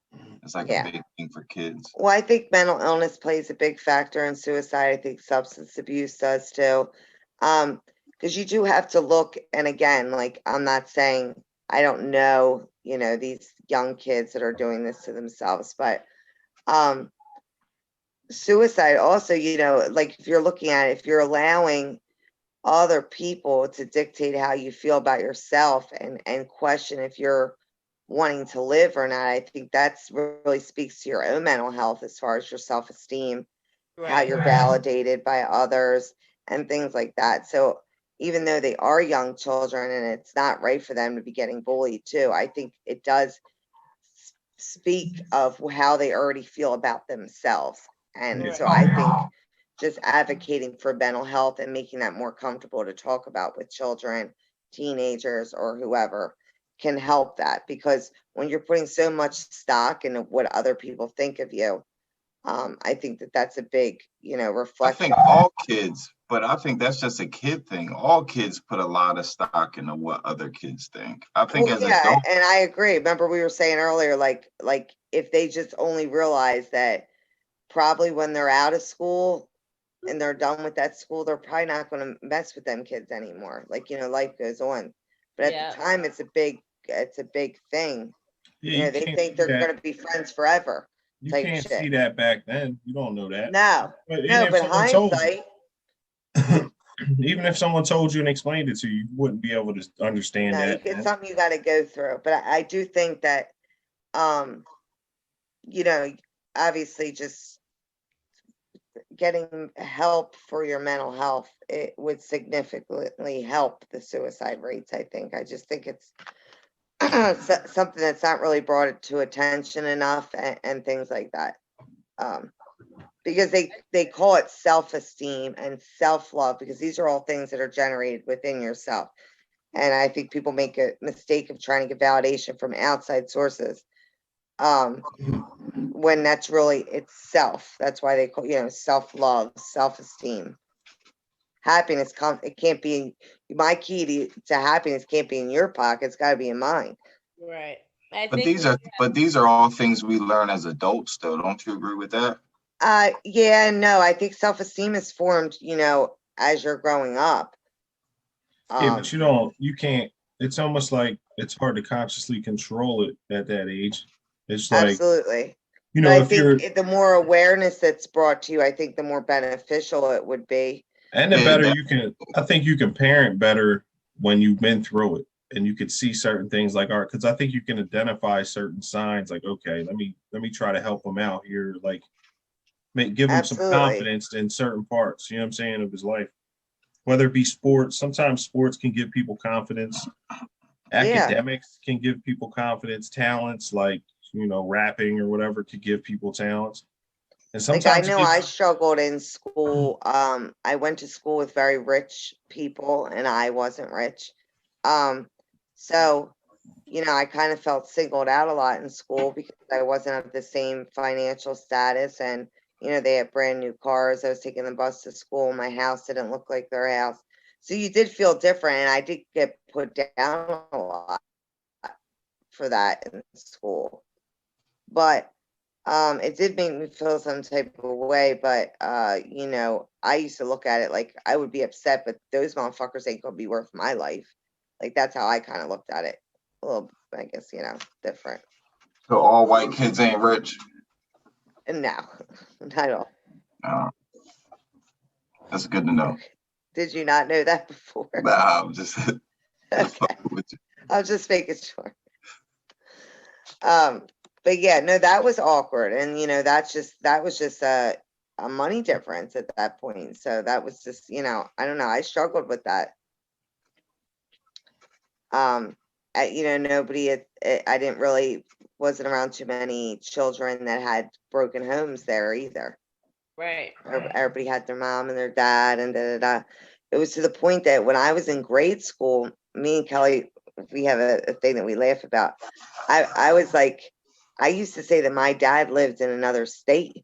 is like a big thing for kids. Well, I think mental illness plays a big factor in suicide. I think substance abuse does too. Because you do have to look, and again, like, I'm not saying I don't know, these young kids that are doing this to themselves, but suicide also, like if you're looking at it, if you're allowing other people to dictate how you feel about yourself and question if you're wanting to live or not, I think that's really speaks to your own mental health as far as your self-esteem, how you're validated by others and things like that. So even though they are young children and it's not right for them to be getting bullied too, I think it does speak of how they already feel about themselves. And so I think just advocating for mental health and making that more comfortable to talk about with children, teenagers, or whoever can help that. Because when you're putting so much stock in what other people think of you, I think that's a big, reflection. I think all kids, but I think that's just a kid thing. All kids put a lot of stock into what other kids think. I think as adults, and I agree. Remember we were saying earlier, like if they just only realize that probably when they're out of school and they're done with that school, they're probably not going to mess with them kids anymore. Like, life goes on. But at the time, it's a big thing. Yeah, they think they're going to be friends forever. You can't see that back then. You don't know that. No, but hindsight. Even if someone told you and explained it to you, you wouldn't be able to understand that. It's something you got to go through. But I do think that, obviously just getting help for your mental health, it would significantly help the suicide rates. I just think it's something that's not really brought to attention enough and things like that. Because they call it self-esteem and self-love, because these are all things that are generated within yourself. And I think people make a mistake of trying to get validation from outside sources. When that's really it's self. That's why they call, self-love, self-esteem. Happiness it can't be my key to happiness can't be in your pocket. It's got to be in mine. Right. But these are all things we learn as adults, though. Don't you agree with that? Yeah, no. I think self-esteem is formed, as you're growing up. Yeah, but you can't. It's almost like it's hard to consciously control it at that age. It's like absolutely. I think the more awareness that's brought to you, I think the more beneficial it would be. And the better I think you can parent better when you've been through it and you can see certain things like art. Because I think you can identify certain signs like, okay, let me try to help him out here. Like give him some confidence in certain parts, you know what I'm saying, of his life. Whether it be sports, sometimes sports can give people confidence. Academics can give people confidence. Talents like, rapping or whatever could give people talents. And sometimes I know I struggled in school. I went to school with very rich people and I wasn't rich. So, I kind of felt singled out a lot in school because I wasn't of the same financial status. And, You know, they had brand new cars. I was taking the bus to school. My house didn't look like their house. So you did feel different. And I did get put down a lot for that in school. But it did make me feel some type of way. But, you know, I used to look at it like I would be upset, but those motherfuckers ain't going to be worth my life. Like, that's how I kind of looked at it. A little, I guess, you know, different. So all white kids ain't rich? No, not at all. That's good to know. Did you not know that before? Nah, I'm just Okay. I was just making sure. But yeah, no, that was awkward. And, you know, that was just a money difference at that point. So that was just, you know, I don't know. I struggled with that. You know, wasn't around too many children that had broken homes there either. Right. Everybody had their mom and their dad and da da da. It was to the point that when I was in grade school, me and Kelly, we have a thing that we laugh about. I was like, I used to say that my dad lived in another state.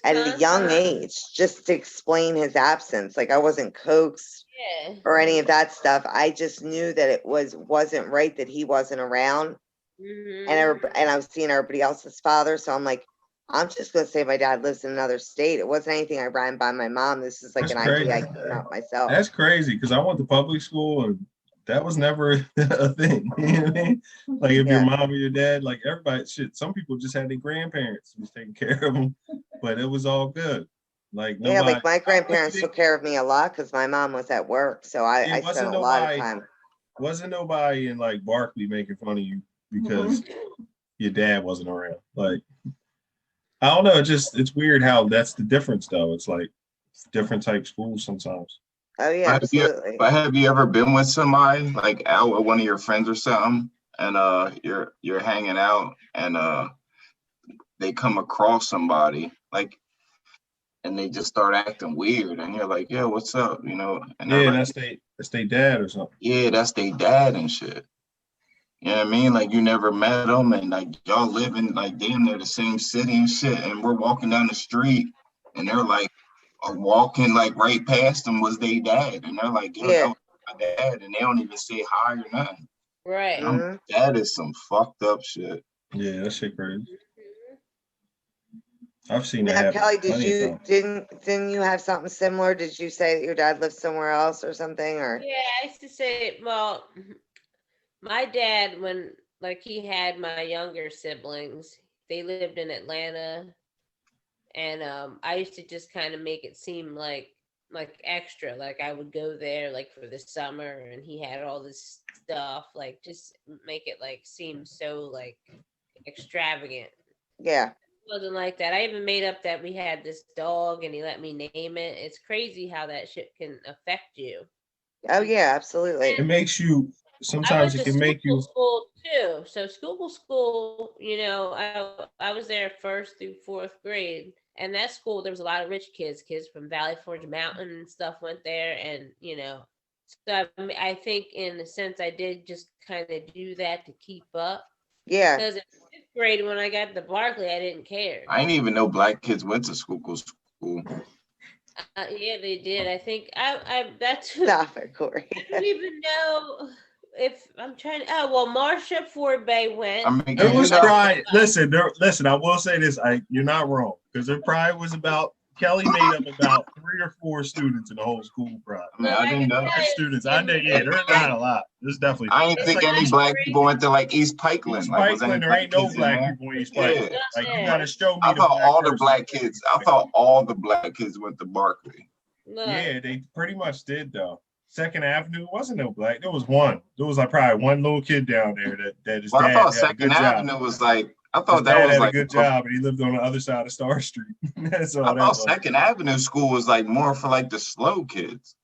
At a young age, just to explain his absence. Like I wasn't coaxed or any of that stuff. I just knew that it wasn't right that he wasn't around. And I was seeing everybody else's father. So I'm like, I'm just gonna say my dad lives in another state. It wasn't anything I ran by my mom. This is like idea I came out myself. That's crazy because I went to public school and that was never a thing. You know what I mean? Like if your mom or your dad, like everybody, shit, some people just had their grandparents who was taking care of them, but it was all good. Like nobody, like my grandparents took care of me a lot because my mom was at work, so I spent a lot of time. Wasn't nobody in like Barkley making fun of you because your dad wasn't around? Like I don't know, it's weird how that's the difference though. It's like different type schools sometimes. Oh yeah, absolutely. But have you ever been with somebody like out with one of your friends or something, and you're hanging out and they come across somebody like, and they just start acting weird, and you're like, "Yo, what's up?" You know? And yeah, like, that's their dad or something. Yeah, that's their dad and shit. You know what I mean? Like you never met them, and like y'all live in like damn near the same city and shit, and we're walking down the street, and they're like. Walking like right past them was their dad, and they're like, "Yo, that was my dad," and they don't even say hi or nothing. Right. That is some fucked up shit. Yeah, that shit crazy. I've seen that happen. Kelly, didn't you have something similar? Did you say that your dad lived somewhere else or something? Or yeah, I used to say, well, my dad, when like he had my younger siblings, they lived in Atlanta. And I used to just kind of make it seem like extra, like I would go there like for the summer, and he had all this stuff, like just make it like seem so like extravagant. Yeah, it wasn't like that. I even made up that we had this dog, and he let me name it. It's crazy how that shit can affect you. Oh yeah, absolutely. It makes you. Sometimes it can make you. School too. So school, you know, I was there 1st through 4th grade. And that school, there was a lot of rich kids from Valley Forge Mountain and stuff went there. And, you know, so I think in a sense I did just kind of do that to keep up. Yeah. Because in 5th grade, when I got to Barkley, I didn't care. I didn't even know black kids went to school. Yeah, they did. I think that's Stop it, Corey. I don't even know if I'm trying to. Oh well, Marsha Ford Bay went. I mean, it was pride. Listen. I will say this. You're not wrong because there probably was about Kelly made up about 3 or 4 students in the whole school. Probably. I mean, I didn't know students. I know. Yeah, there's not a lot. There's definitely. I ain't think any black people went to like East Pikeland. East Pikeland, there ain't no black people in East Pikeland. Yeah. Like you gotta show me. I thought all the black kids went to Barkley. Yeah, they pretty much did though. 2nd Avenue wasn't no black. There was one. There was like probably one little kid down there that his dad I thought had a good 2nd Avenue job. was like. I thought his that dad was had like a good job, and he lived on the other side of Star Street. That's all. I thought 2nd Avenue school was like more for like the slow kids.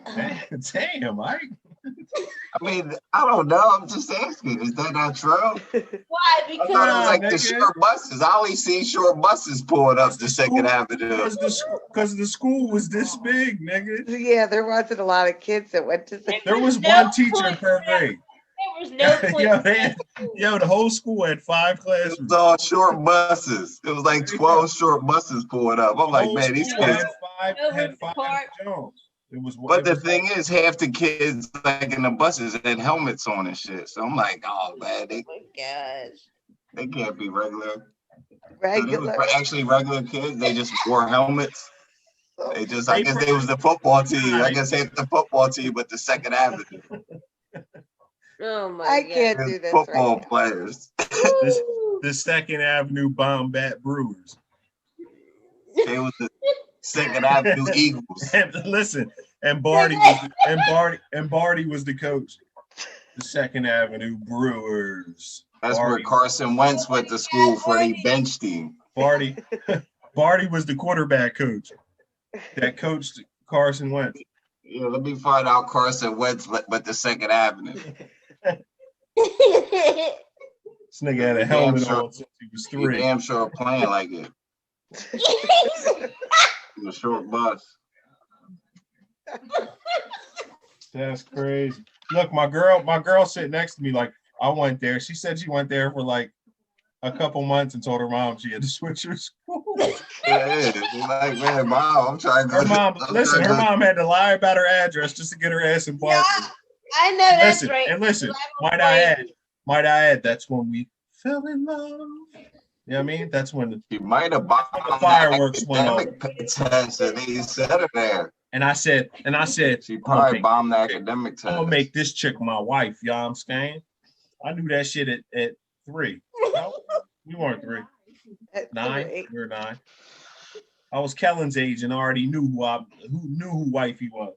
Damn, Mike. I mean, I don't know. I'm just asking. Is that not true? Why? Because I thought it was like the short buses. I only see short buses pulling up the 2nd Avenue. Because the school was this big, nigga. Yeah, there wasn't a lot of kids that went to the. There was one teacher per grade. was no point. The whole school had 5 It classrooms. was all short buses. It was like 12 short buses pulling up. I'm like, man, these kids had five Jones. But the thing is, half the kids like in the buses had helmets on and shit. So I'm like, oh man, Oh my gosh. they can't be regular. Regular. So they were actually regular kids. They just wore helmets. They just, I guess they was the football team. I guess half the football team, but the Second Avenue. Oh my I God. can't do this Football right now. players. The Second Avenue Bombat Brewers. They was the Second Avenue Eagles. And listen, and Barty was the coach. The Second Avenue Brewers. That's where Carson Wentz went to school for the bench team. Barty was the quarterback coach that coached Carson Wentz. Yeah, let me find out Carson Wentz but the Second Avenue. This nigga had a helmet on since he was 3. He damn sure playing like it. In a short bus. That's crazy. Look, my girl sitting next to me, like, I went there. She said she went there for like a couple months and told her mom she had to switch her school. Yeah, like, man, mom, I'm trying to go. Her mom had to lie about her address just to get her ass in Barkley. Yeah, I know that's right. And listen, might I add, that's when we fell in love. You know what I mean? That's when He might have bought the fireworks went off. Test and he set her there. And I said, She probably bombed the academic test. I'm gonna make this chick my wife, you know what I'm saying? I knew that shit at 3. No, we weren't 3. 9. We were 9. I was Kellen's age and already knew who wifey was.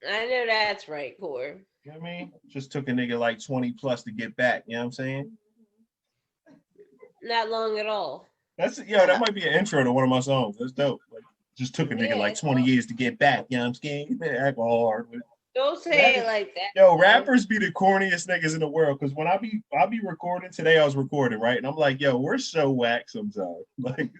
I know that's right, Core. You know what I mean? Just took a nigga like 20 plus to get back, you know what I'm saying? Not long at all. That might be an intro to one of my songs. That's dope. Like, just took a nigga like 20 years to get back, you know what I'm saying? Alcohol hard with it. Don't say it like that. Yo, rappers be the corniest niggas in the world. Cause when I be recording today, I was recording, right? And I'm like, yo, we're so whack sometimes. Like,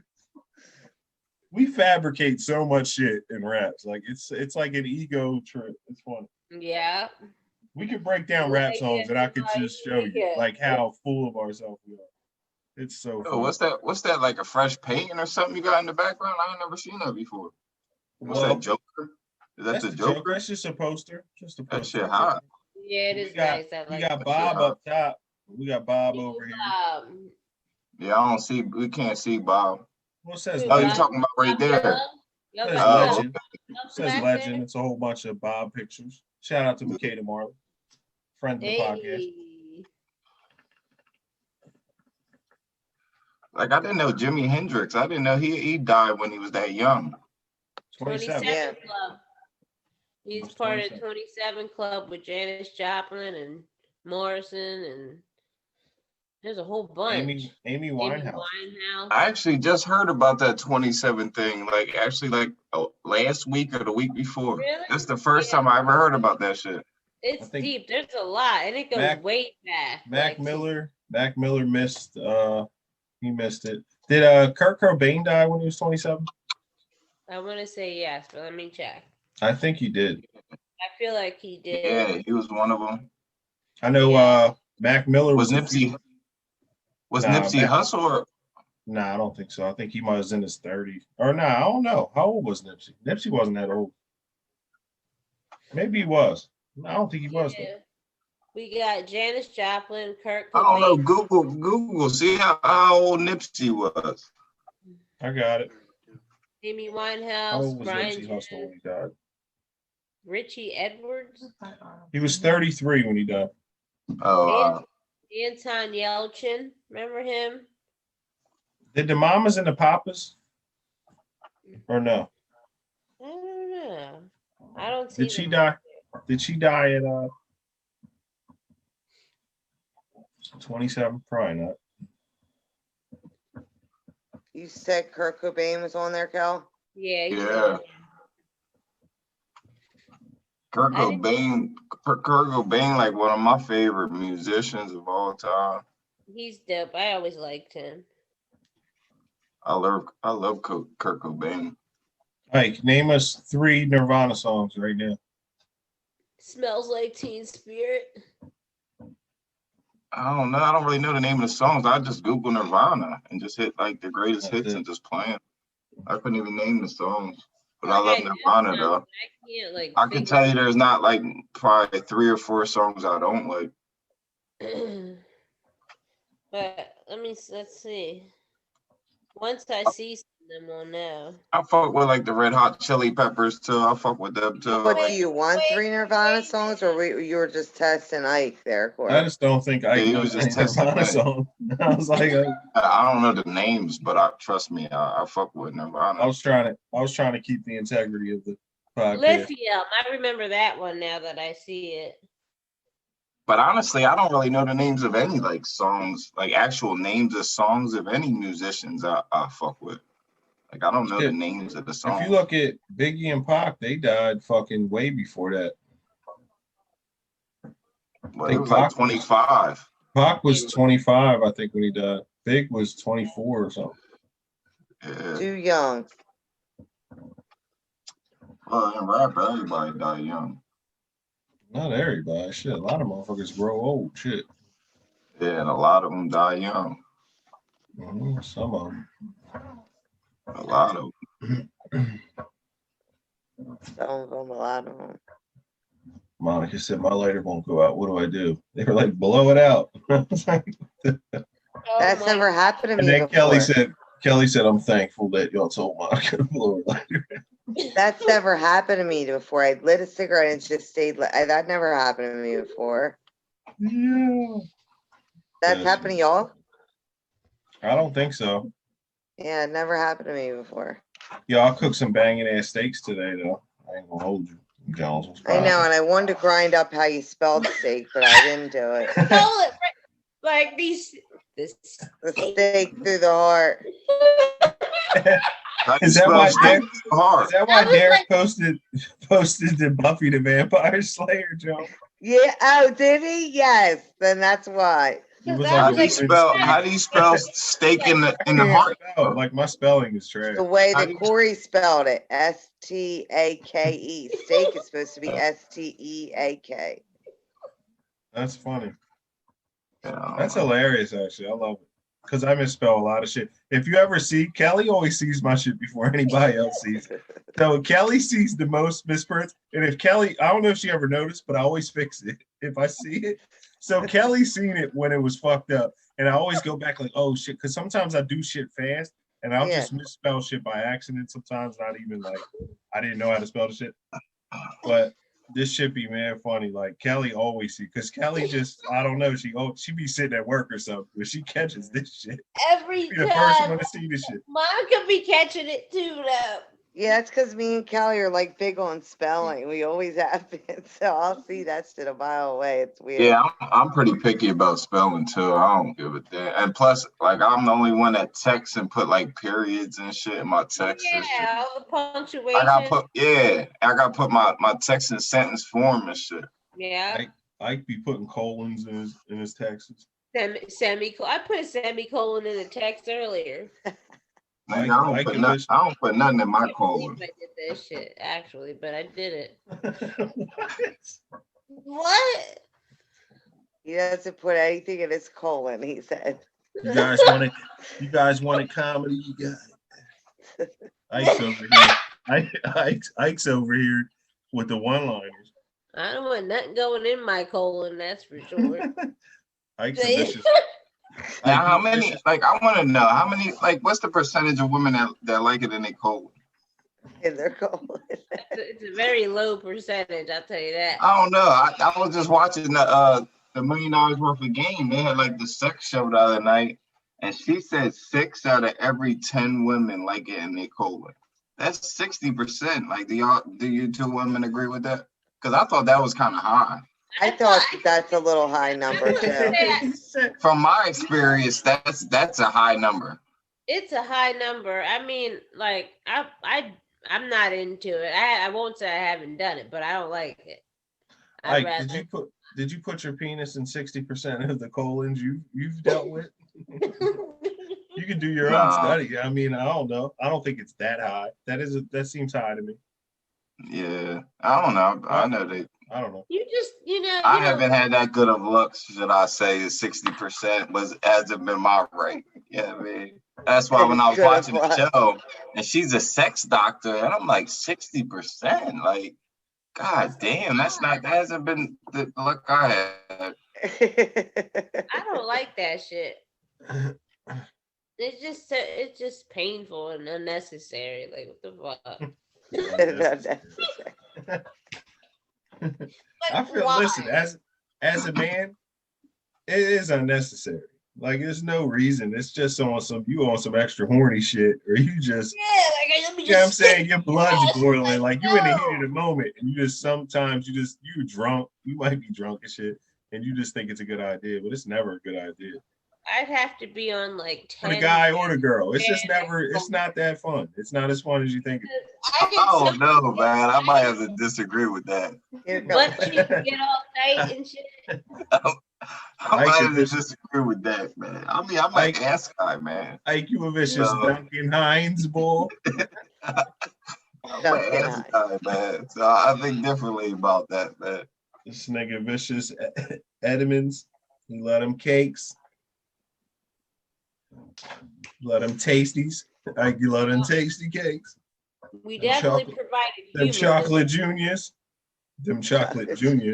we fabricate so much shit in raps. Like, it's like an ego trip. It's funny. Yeah. We could break down rap songs and I could just show you like how full of ourselves we are. It's so funny. What's that, like a fresh painting or something you got in the background? I ain't never seen that before. What's that, Joker? Is that the Joker? That's just a poster. That shit hot. Yeah, it is nice. We got Bob up top. We got Bob over here. Yeah, we can't see Bob. What says you're talking about right there. Legend. Says Legend. It's a whole bunch of Bob pictures. Shout out to Makeda Marley, friend of the podcast. Like, I didn't know Jimi Hendrix. I didn't know he died when he was that young. 27 Club. He's part of 27 Club with Janis Joplin and Morrison, and there's a whole bunch. Amy Winehouse. I actually just heard about that 27 thing, like last week or the week before. Really? That's the first time I ever heard about that shit. It's deep. There's a lot, and it goes way back. Mac Miller missed. He missed it. Did Kurt Cobain die when he was 27? I want to say yes, but let me check. I think he did. I feel like he did. Yeah, he was one of them. I know Mac Miller was Nipsey. Was Nipsey Hussle or? Nah, I don't think so. I think he was in his 30s. Or I don't know. How old was Nipsey? Nipsey wasn't that old. Maybe he was. I don't think he was. Though. We got Janis Joplin, Kurt Cobain. I don't know. Google. See how old Nipsey was. I got it. Amy Winehouse, Brian Hussle when he died? Richie Edwards. He was 33 when he died. Oh. Anton Yelchin, remember him? Did the Mamas and the Papas? Or no? I don't know. I don't see. Did she die? Did she die at 27? Probably not. You said Kurt Cobain was on there, Cal? Yeah. Kurt Cobain, like one of my favorite musicians of all time. He's dope. I always liked him. I love Kurt Cobain. Mike, name us 3 Nirvana songs right now. Smells Like Teen Spirit. I don't know. I don't really know the name of the songs. I just Google Nirvana and just hit like the greatest hits and just playing. I couldn't even name the songs, but I love Nirvana though. I can tell you there's not like probably 3 or 4 songs I don't like. But let's see. Once I see them, we'll know. I fuck with like the Red Hot Chili Peppers too. I fuck with them too. But do you want 3 Nirvana songs, or you were just testing Ike there, Corey? I just don't think Ike knows any Nirvana song. I was like, I don't know the names, but trust me, I fuck with Nirvana. I was trying to keep the integrity of the podcast. Lithium, I remember that one now that I see it. But honestly, I don't really know the names of any like songs, like actual names of songs of any musicians I fuck with. Like I don't know the names of the songs. If you look at Biggie and Pac, they died fucking way before that. Well, it was like 25. Pac was 25, I think, when he died. Big was 24 or something. Yeah. Too young. Well, in rap, everybody died young. Not everybody. Shit, a lot of motherfuckers grow old. Shit. Yeah, and a lot of them die young. Mm-hmm. Some of them. A lot of them. Some of them, a lot of them. Monica said, "My lighter won't go out. What do I do?" They were like, "Blow it out." That's never happened to me. And then before. Kelly said, "I'm thankful that y'all told Monica to blow her lighter." That's never happened to me before. I lit a cigarette and it just stayed. That never happened to me before. Yeah. That's happened to y'all? I don't think so. Yeah, it never happened to me before. Yeah, I'll cook some banging ass steaks today, though. I ain't gonna hold you. Jones. I know, and I wanted to grind up how you spelled steak, but I didn't do it. Spell it like the steak through the heart. Is that why Derek posted the Buffy the Vampire Slayer joke? Yeah. Oh, did he? Yes. Then that's why. How do you spell steak in the heart? Like my spelling is trash. The way that Corey spelled it, S-T-A-K-E. Steak is supposed to be S-T-E-A-K. That's funny. That's hilarious, actually. I love it. Because I misspell a lot of shit. If you ever see, Kelly always sees my shit before anybody else sees it. So Kelly sees the most misprints. And if Kelly, I don't know if she ever noticed, but I always fix it if I see it. So Kelly seen it when it was fucked up. And I always go back like, oh shit. Because sometimes I do shit fast and I'll just misspell shit by accident. Sometimes not even like, I didn't know how to spell the shit. But this shit be mad funny. Like Kelly always see, because Kelly just, I don't know, she be sitting at work or something, but she catches this shit. Every time. The first one to see this shit. Monica be catching it too, though. Yeah, it's because me and Kelly are like big on spelling. We always have been. So I'll see that shit a mile away. It's weird. Yeah, I'm pretty picky about spelling too. I don't give a damn. And plus, like I'm the only one that texts and put like periods and shit in my text. Yeah, all the punctuation. I gotta put my text in sentence form and shit. Yeah. I'd be putting colons in his texts. Semicolon. I put a semicolon in the text earlier. I don't put nothing in my colon. I did this shit actually, but I did it. What? He doesn't put anything in his colon. He said. You guys want a comedy? You got it. Ike's over here. Ike's over here with the one-liners. I don't want nothing going in my colon. That's for sure. Ike's vicious. Now, how many? Like, I want to know how many. Like, what's the percentage of women that like it in their colon? In their colon. It's a very low percentage. I'll tell you that. I don't know. I was just watching the $1 million worth of game. They had like the sex show the other night, and she said 6 out of every 10 women like it in their colon. That's 60%. Like, do you two women agree with that? Because I thought that was kind of high. I thought that's a little high number too. From my experience, that's a high number. It's a high number. I mean, like I'm not into it. I won't say I haven't done it, but I don't like it. Did you put your penis in 60% of the colons you've dealt with? You can do your own study. I mean, I don't know. I don't think it's that high. That seems high to me. Yeah, I don't know. I know I don't know. You just, I haven't had that good of looks, should I say, 60% hasn't been my rate. Yeah, I mean, that's why when I was watching the show, and she's a sex doctor, and I'm like 60%, like, god damn, that hasn't been the look I had. I don't like that shit. It's just painful and unnecessary. Like, what the fuck? I feel, listen, as a man, it is unnecessary. Like, there's no reason. It's just on some extra horny shit, or you just let me you know what I'm saying, your blood's boiling. Like, you in the heat of the moment, and you're drunk. You might be drunk and shit, and you just think it's a good idea, but it's never a good idea. I'd have to be on like 10. For the guy or the girl. It's just it's not that fun. It's not as fun as you think. Oh no, man. I might have to disagree with that. But you get all tight and shit. I might have to disagree with that, man. I mean, I'm like ass guy, man. Like, you a vicious Duncan Hines boy. I'm an ass guy, man. So I think differently about that, man. This nigga vicious Edmonds. He let him cakes. Let them tasties. Like, you love them tasty cakes. We definitely provided them chocolate juniors. Them chocolate junior.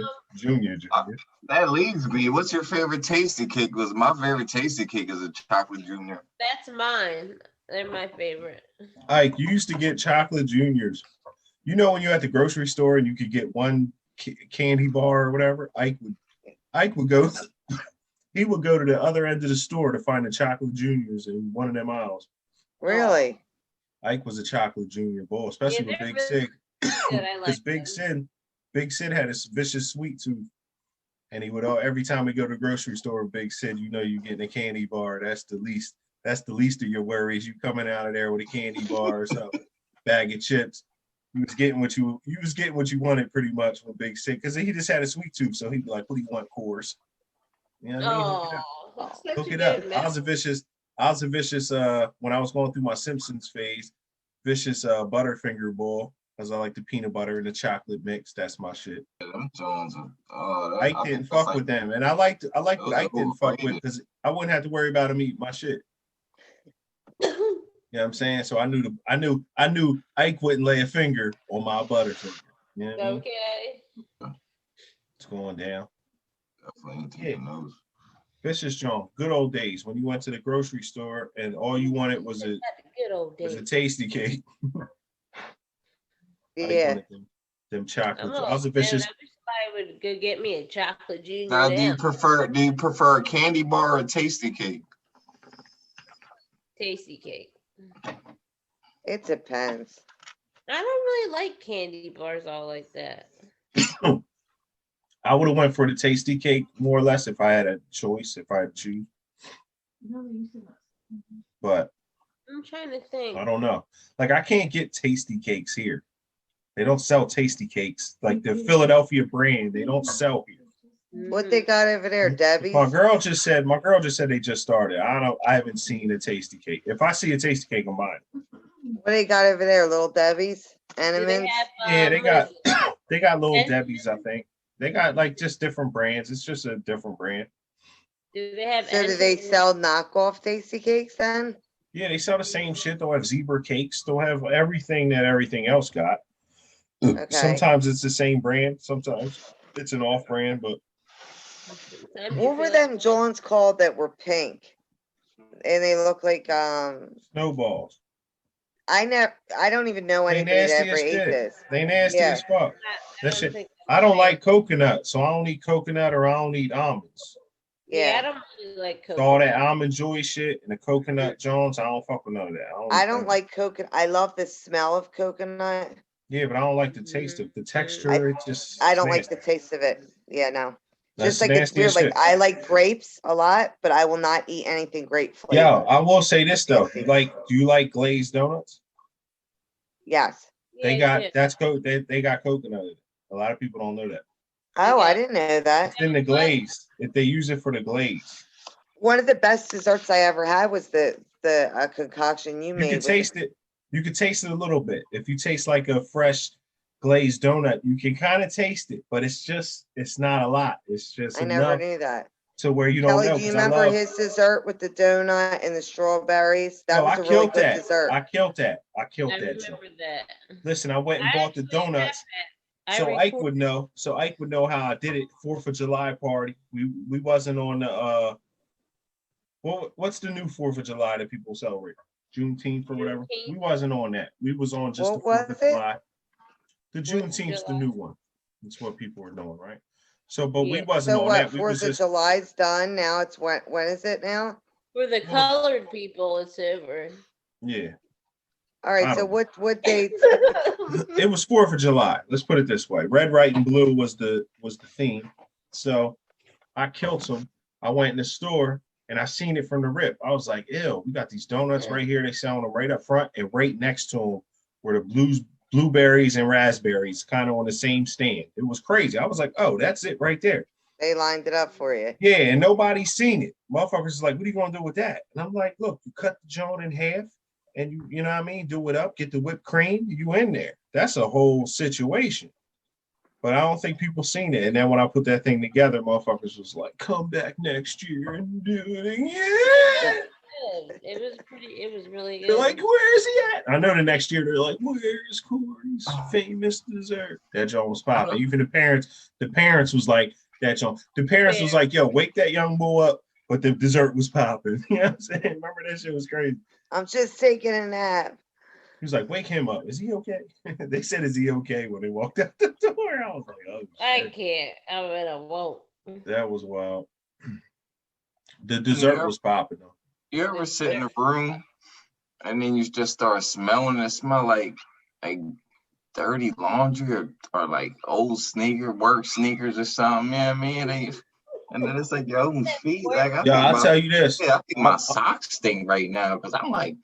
That leaves me. What's your favorite tasty cake? Because my favorite tasty cake is a chocolate junior. That's mine. They're my favorite. Ike, you used to get chocolate juniors. You know, when you're at the grocery store and you could get one candy bar or whatever, Ike would go. He would go to the other end of the store to find the chocolate juniors in one of them aisles. Really? Ike was a chocolate junior boy, especially with Big Sid. Because Big Sid had a vicious sweet tooth. And he would, every time we go to the grocery store with Big Sid, you know you're getting a candy bar. That's the least of your worries. You coming out of there with a candy bar or something, bag of chips. You was getting what you wanted pretty much with Big Sid, because he just had a sweet tooth. So he'd be like, what do you want, Coors? You know what I mean? Hook it up. I was a vicious when I was going through my Simpsons phase, vicious Butterfinger boy, because I like the peanut butter and the chocolate mix. That's my shit. Them Jones Ike didn't fuck with them, and I liked what Ike didn't fuck with, because I wouldn't have to worry about him eating my shit. You know what I'm saying? So I knew Ike wouldn't lay a finger on my Butterfinger. You know what I mean? Okay. It's going down. Yeah. Vicious John, good old days when you went to the grocery store and all you wanted was a tasty cake. Yeah. Them chocolates. I was a vicious. I wish somebody would go get me a chocolate junior. Now, do you prefer a candy bar or a tasty cake? Tasty cake. It depends. I don't really like candy bars all like that. I would have went for the tasty cake more or less if I had a choice, if I had to choose. But I'm trying to think. I don't know. Like, I can't get tasty cakes here. They don't sell tasty cakes. Like the Philadelphia brand, they don't sell here. What they got over there, Debbie? My girl just said they just started. I haven't seen a tasty cake. If I see a tasty cake, I'm buying it. What they got over there, Little Debbie's? Enemans? Yeah, they got Little Debbie's, I think. They got like just different brands. It's just a different brand. Do they have? So do they sell knockoff tasty cakes then? Yeah, they sell the same shit. They'll have zebra cakes. They'll have everything that everything else got. Okay. Sometimes it's the same brand. Sometimes it's an off brand, but. What were them Johns called that were pink? And they look like snowballs. I don't even know anybody that ever ate this. They nasty as fuck. That shit. I don't like coconut, so I don't eat coconut or I don't eat almonds. Yeah, I don't really like coconut. So all that almond joy shit and the coconut Jones, I don't fuck with none of that. I don't like coconut. I love the smell of coconut. Yeah, but I don't like the taste of the texture. I don't like the taste of it. Yeah, no. Just like it's weird. Like I like grapes a lot, but I will not eat anything grape flavored. Yeah, I will say this though. Do you like glazed donuts? Yes. They got they got coconut in it. A lot of people don't know that. Oh, I didn't know that. It's in the glaze. If they use it for the glaze. One of the best desserts I ever had was the concoction you made. You can taste it. You can taste it a little bit. If you taste like a fresh glazed donut. You can kind of taste it, but it's not a lot. It's just I never enough knew that. to where you don't Kelly, know. do you remember his dessert with the donut and the strawberries? That was a really good dessert. I killed that. I remember that. Listen, I went and bought the donuts. So Ike would know. So Ike would know how I did it. 4th of July party. We wasn't on the what's the new 4th of July that people celebrate? Juneteenth or whatever. We wasn't on that. We was on just the 4th of July. The Juneteenth's the new one. That's what people were doing, right? So, but we wasn't on that. 4th of July's done. Now it's when is it now? For the colored people, it's over. Yeah. All right. So what dates? It was 4th of July. Let's put it this way. Red, white, and blue was the theme. So I killed some. I went in the store and I seen it from the rip. I was like, ew, we got these donuts right here. They selling them right up front, and right next to them were the blueberries and raspberries kind of on the same stand. It was crazy. I was like, oh, that's it right there. They lined it up for you. Yeah, and nobody's seen it. Motherfuckers is like, what are you gonna do with that? And I'm like, look, you cut the joint in half and you know what I mean, do it up, get the whipped cream, you in there. That's a whole situation. But I don't think people seen it. And then when I put that thing together, motherfuckers was like, come back next year and do it again. It was really good. They're like, where is he at? I know the next year they're like, where's Corey's famous dessert? That joint was popping. Even the parents was like, that joint. The parents was like, yo, wake that young boy up, but the dessert was popping. You know what I'm saying? Remember that shit was crazy. I'm just taking a nap. He was like, wake him up. Is he okay? They said, is he okay when they walked out the door? I was like, oh, shit. I can't. I mean, I won't. That was wild. The dessert was popping though. You ever sit in a room and then you just start smelling it smell like dirty laundry or like old work sneakers or something, you know what I mean? And then it's like your own feet. Like I'll tell you this. Yeah, I think my socks stink right now because I'm like,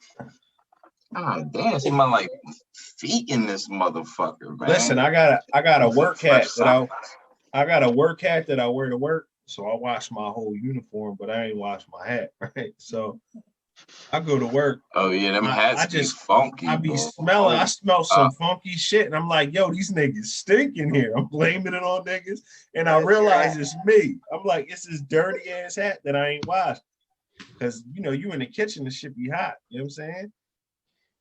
oh damn, see my like feet in this motherfucker, man. Listen, I got a work hat that I wear to work. So I wash my whole uniform, but I ain't wash my hat, right? So I go to work. Oh yeah, them hats just funky. I smell some funky shit, and I'm like, yo, these niggas stink in here. I'm blaming it on niggas, and I realize it's me. I'm like, it's this dirty ass hat that I ain't washed. Because you in the kitchen, the shit be hot. You know what I'm saying?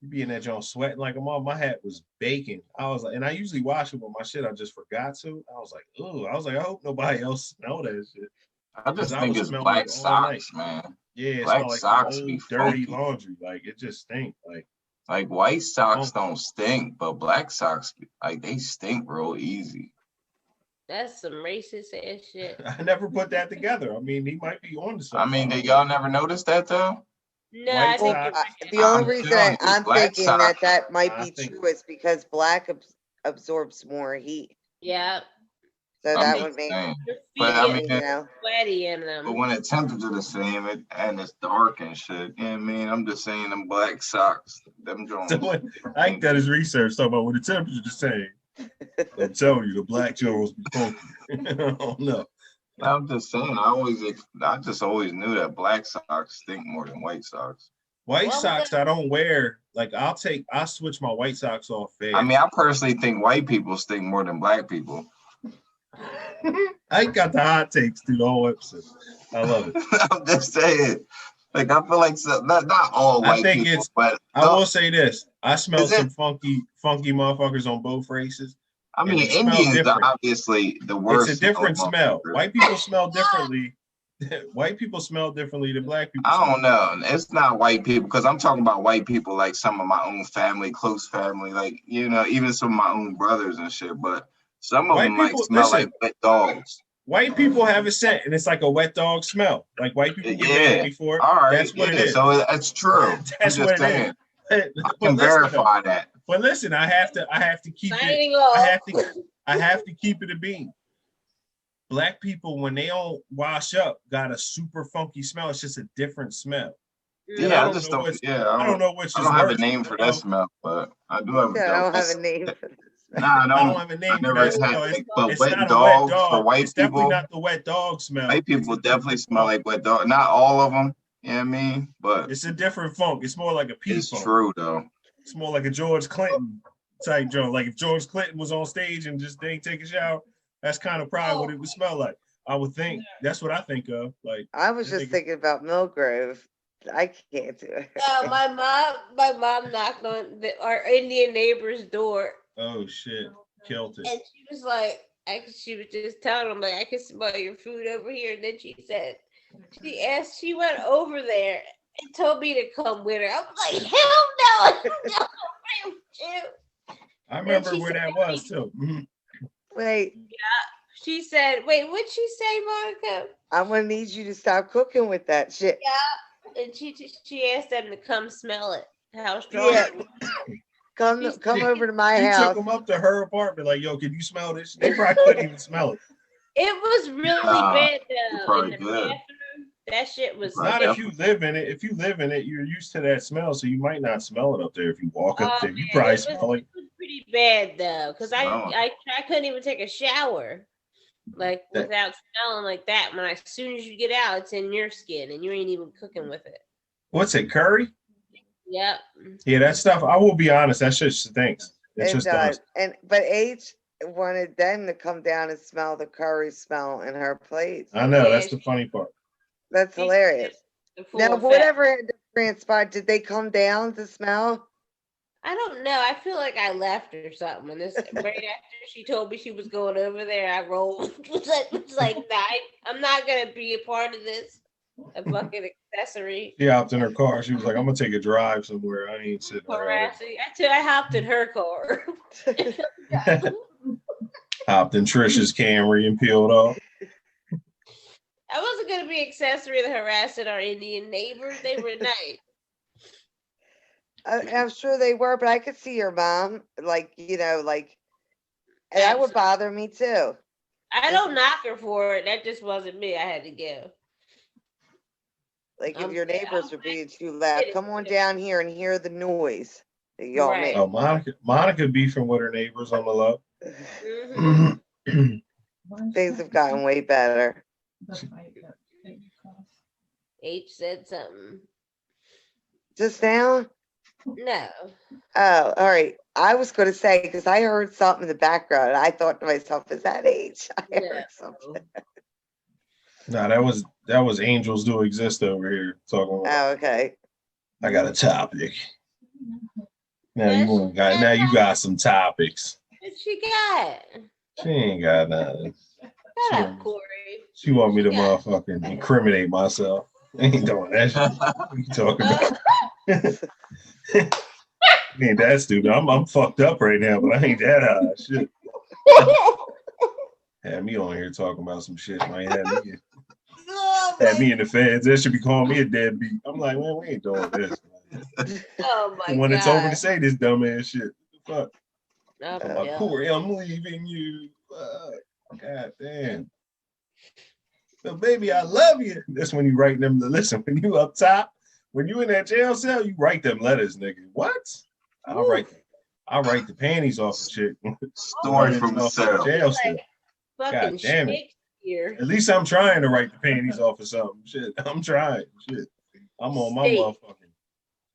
You be in that joint sweating like a mom. My hat was baking. I was like, and I usually wash it with my shit. I just forgot to. I was like, ooh. I was like, I hope nobody else know that shit. I just think it's black socks, man. Yeah, black socks be dirty funky. Laundry. Like it just stink. Like white socks don't stink, but black socks they stink real easy. That's some racist ass shit. I never put that together. I mean, he might be on to something. I mean, did y'all never notice that though? No, I think the only reason I'm thinking that might be true is because black absorbs more heat. Yeah. So that would make but I mean, sweaty in them. But when the temperatures are the same and it's dark and shit, you know what I mean? I'm just saying them black socks, them joints. I think that is research talking about when the temperature's the same. I'm telling you, the black joints be funky. I don't know. I'm just saying, I just always knew that black socks stink more than white socks. White socks I don't wear. Like I switch my white socks off fast. I mean, I personally think white people stink more than black people. I got the hot takes through the whole episode. I love it. I'm just saying. Like I feel like not all white people, but I will say this. I smell some funky motherfuckers on both races. I mean, Indians are obviously the worst. It's a different smell. White people smell differently. White people smell differently than black people. I don't know. It's not white people because I'm talking about white people like some of my own family, close family, like even some of my own brothers and shit. But some of them smell like wet dogs. White people have a scent, and it's like a wet dog smell. Like white people get mad before. All right, that's what it is. So that's true. That's what it is. I can verify that. But listen, I have to keep it. I have to keep it a bean. Black people, when they don't wash up, got a super funky smell. It's just a different smell. Yeah, I don't know which. I don't have a name for that smell, but I do have. I don't have a name for this. Nah, I don't have a name for that smell. But wet dogs for white it's people. Definitely not the wet dog smell. White people definitely smell like wet dog. Not all of them. You know what I mean? But it's a different funk. It's more like a pea funk. It's true though. It's more like a George Clinton type joint. Like if George Clinton was on stage and just didn't take a shower, that's kind of probably what it would smell like. I would think that's what I think of. Like I was just thinking about Millgrove. I can't do it. No, my mom knocked on our Indian neighbor's door. Oh shit, killed it. And she was like, she was just telling him like, I can smell your food over here. And then she said, she went over there and told me to come with her. I was like, hell no, I remember where that was too. Wait. Yeah. She said, wait, what'd she say, Monica? I'm gonna need you to stop cooking with that shit. Yeah. And she asked them to come smell it. How strong it was. Come over to my house. She took them up to her apartment, like, yo, can you smell this? They probably couldn't even smell it. It was really bad though. In the good. bathroom. That shit was not if you live in it. If you live in it, you're used to that smell, so you might not smell it up there. If you walk up there, you probably smell it. It was pretty bad though, because I couldn't even take a shower like without smelling like that. When as soon as you get out, it's in your skin, and you ain't even cooking with it. What's it, curry? Yep. Yeah, that stuff. I will be honest, that shit stinks. It just does. But H wanted them to come down and smell the curry smell in her plate. I know, that's the funny part. That's hilarious. Now, whatever had transpired, did they come down to smell? I don't know. I feel like I left or something. And this right after she told me she was going over there, I rolled. It's like, nah, I'm not gonna be a part of this. A fucking accessory. She hopped in her car. She was like, I'm gonna take a drive somewhere. I ain't sitting around. I hopped in her car. Hopped in Trisha's Camry and peeled off. I wasn't gonna be accessory to harassing our Indian neighbors. They were nice. I'm sure they were, but I could see your mom, like, and that would bother me too. I don't knock her for it. That just wasn't me. I had to go. Like if your neighbors were being too loud, come on down here and hear the noise that y'all make. Oh, Monica beefing with her neighbors on the low. Things have gotten way better. H said something. Just now? No. Oh, all right. I was going to say, because I heard something in the background, and I thought to myself, is that H? I heard something. No, that was Angels Do Exist over here talking about. Oh, okay. I got a topic. Now you got some topics. What she got? She ain't got nothing. Shut up, Corey. She want me to motherfucking incriminate myself. I ain't doing that shit. What you talking about? I ain't that stupid. I'm fucked up right now, but I ain't that high. Shit. Had me on here talking about some shit. Might have me in the feds. They should be calling me a deadbeat. I'm like, man, we ain't doing this. Oh my when God. it's over to say this dumbass shit. Fuck. Oh, Corey, I'm leaving you. God damn. So baby, I love you. That's when you write them. Listen, when you up top, when you in that jail cell, you write them letters, nigga. What? I'll write the panties off of shit. Story from the cell. Jail cell. God damn it. At least I'm trying to write the panties off of something. Shit. I'm trying. Shit. I'm on my motherfucking.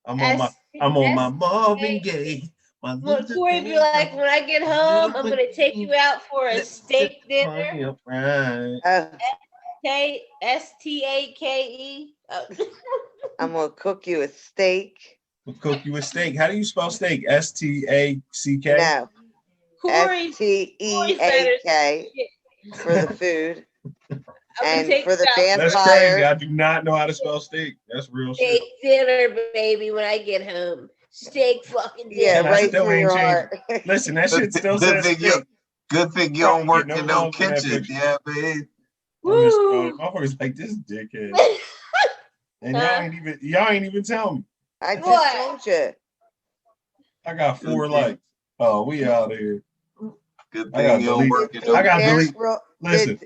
I'm on my Marvin Gaye. Would Corey be like, when I get home, I'm gonna take you out for a steak dinner? Stake. I'm gonna cook you a steak. Cook you a steak. How do you spell steak? Stack? No. Corey. Steak for the food. And for the vampire. That's crazy. I do not know how to spell steak. That's real shit. Steak dinner, baby, when I get home. Steak fucking dinner. Yeah, right through your heart. Listen, that shit still says good thing you don't work in no kitchen. Yeah, babe. Motherfuckers like this dickhead. And y'all ain't even tell me. I just told you. I got 4 likes. Oh, we out here. Good thing you don't work in no kitchen. Listen.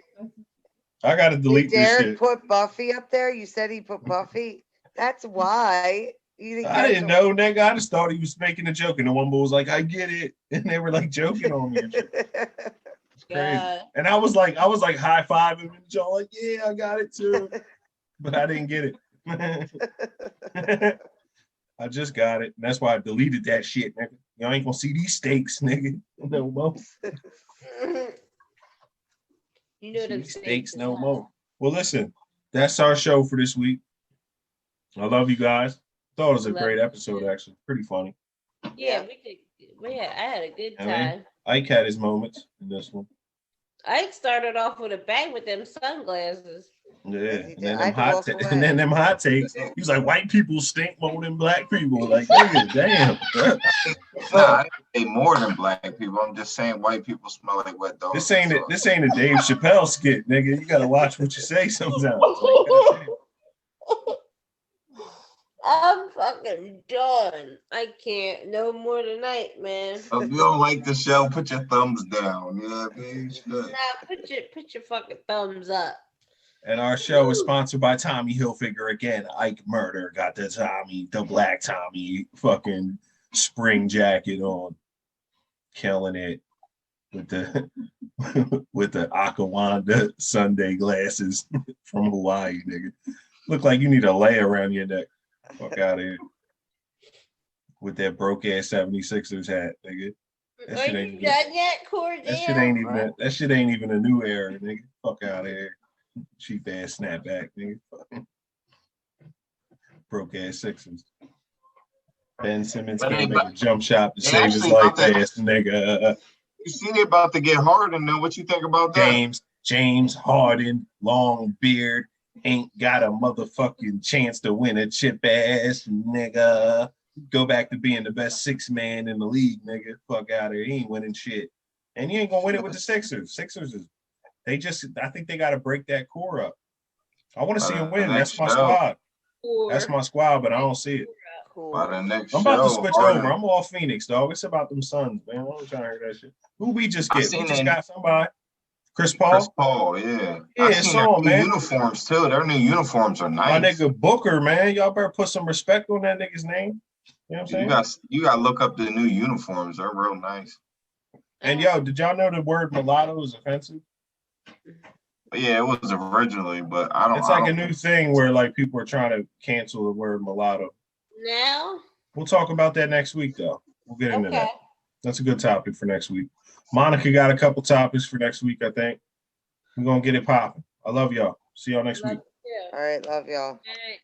I gotta delete this shit. Derek put Buffy up there? You said he put Buffy? That's why. I didn't know, nigga. I just thought he was making a joke, and the one boy was like, "I get it," and they were like joking on me. And shit. It's crazy. And I was like high fiving him, and y'all like, "Yeah, I got it too," but I didn't get it. I just got it, and that's why I deleted that shit, nigga. Y'all ain't gonna see these steaks, nigga. No more. You know them Steaks no more. Well, listen, that's our show for this week. I love you guys. Thought it was a great episode, actually. Pretty funny. Yeah, I had a good time. Ike had his moments in this one. Ike started off with a bang with them sunglasses. Yeah, and then them hot takes. He was like, white people stink more than black people. Like, nigga, damn. Nah, I say more than black people. I'm just saying white people smell like wet dogs. This ain't a Dave Chappelle skit, nigga. You gotta watch what you say sometimes. I'm fucking done. I can't no more tonight, man. If you don't like the show, put your thumbs down. You know what I mean? Nah, put your fucking thumbs up. And our show is sponsored by Tommy Hilfiger again. Ike Murder got the black Tommy fucking spring jacket on, killing it with the Akawanda Sunday glasses from Hawaii, nigga. Look like you need a lay around your neck. Fuck out of here with that broke ass 76ers hat, nigga. That shit ain't even a new era, nigga. Fuck out of here. Cheap ass snapback, nigga. Broke ass Sixers. Ben Simmons can't make a jump shot to save his life, ass nigga. You see they about to get Harden now. What you think about that? James Harden, long beard, ain't got a motherfucking chance to win a chip ass nigga. Go back to being the best six man in the league, nigga. Fuck out of here. He ain't winning shit. And you ain't gonna win it with the Sixers. I think they gotta break that core up. I want to see him win. That's my squad. That's my squad, but I don't see it. I'm about to switch over. I'm all Phoenix, dog. It's about them Suns, man. I'm trying to hear that shit. Who we just get? We just got somebody. Chris Paul, yeah. Yeah, it's on, man. Uniforms too. Their new uniforms are nice. My nigga Booker, man. Y'all better put some respect on that nigga's name. You know what I'm saying? You got to look up the new uniforms. They're real nice. And yo, did y'all know the word mulatto is offensive? Yeah, it was originally, but I don't. It's like a new thing where like people are trying to cancel the word mulatto. Now? We'll talk about that next week, though. We'll get into that. That's a good topic for next week. Monica got a couple topics for next week, I think. We're going to get it popping. I love y'all. See y'all next week. All right, love y'all. All right.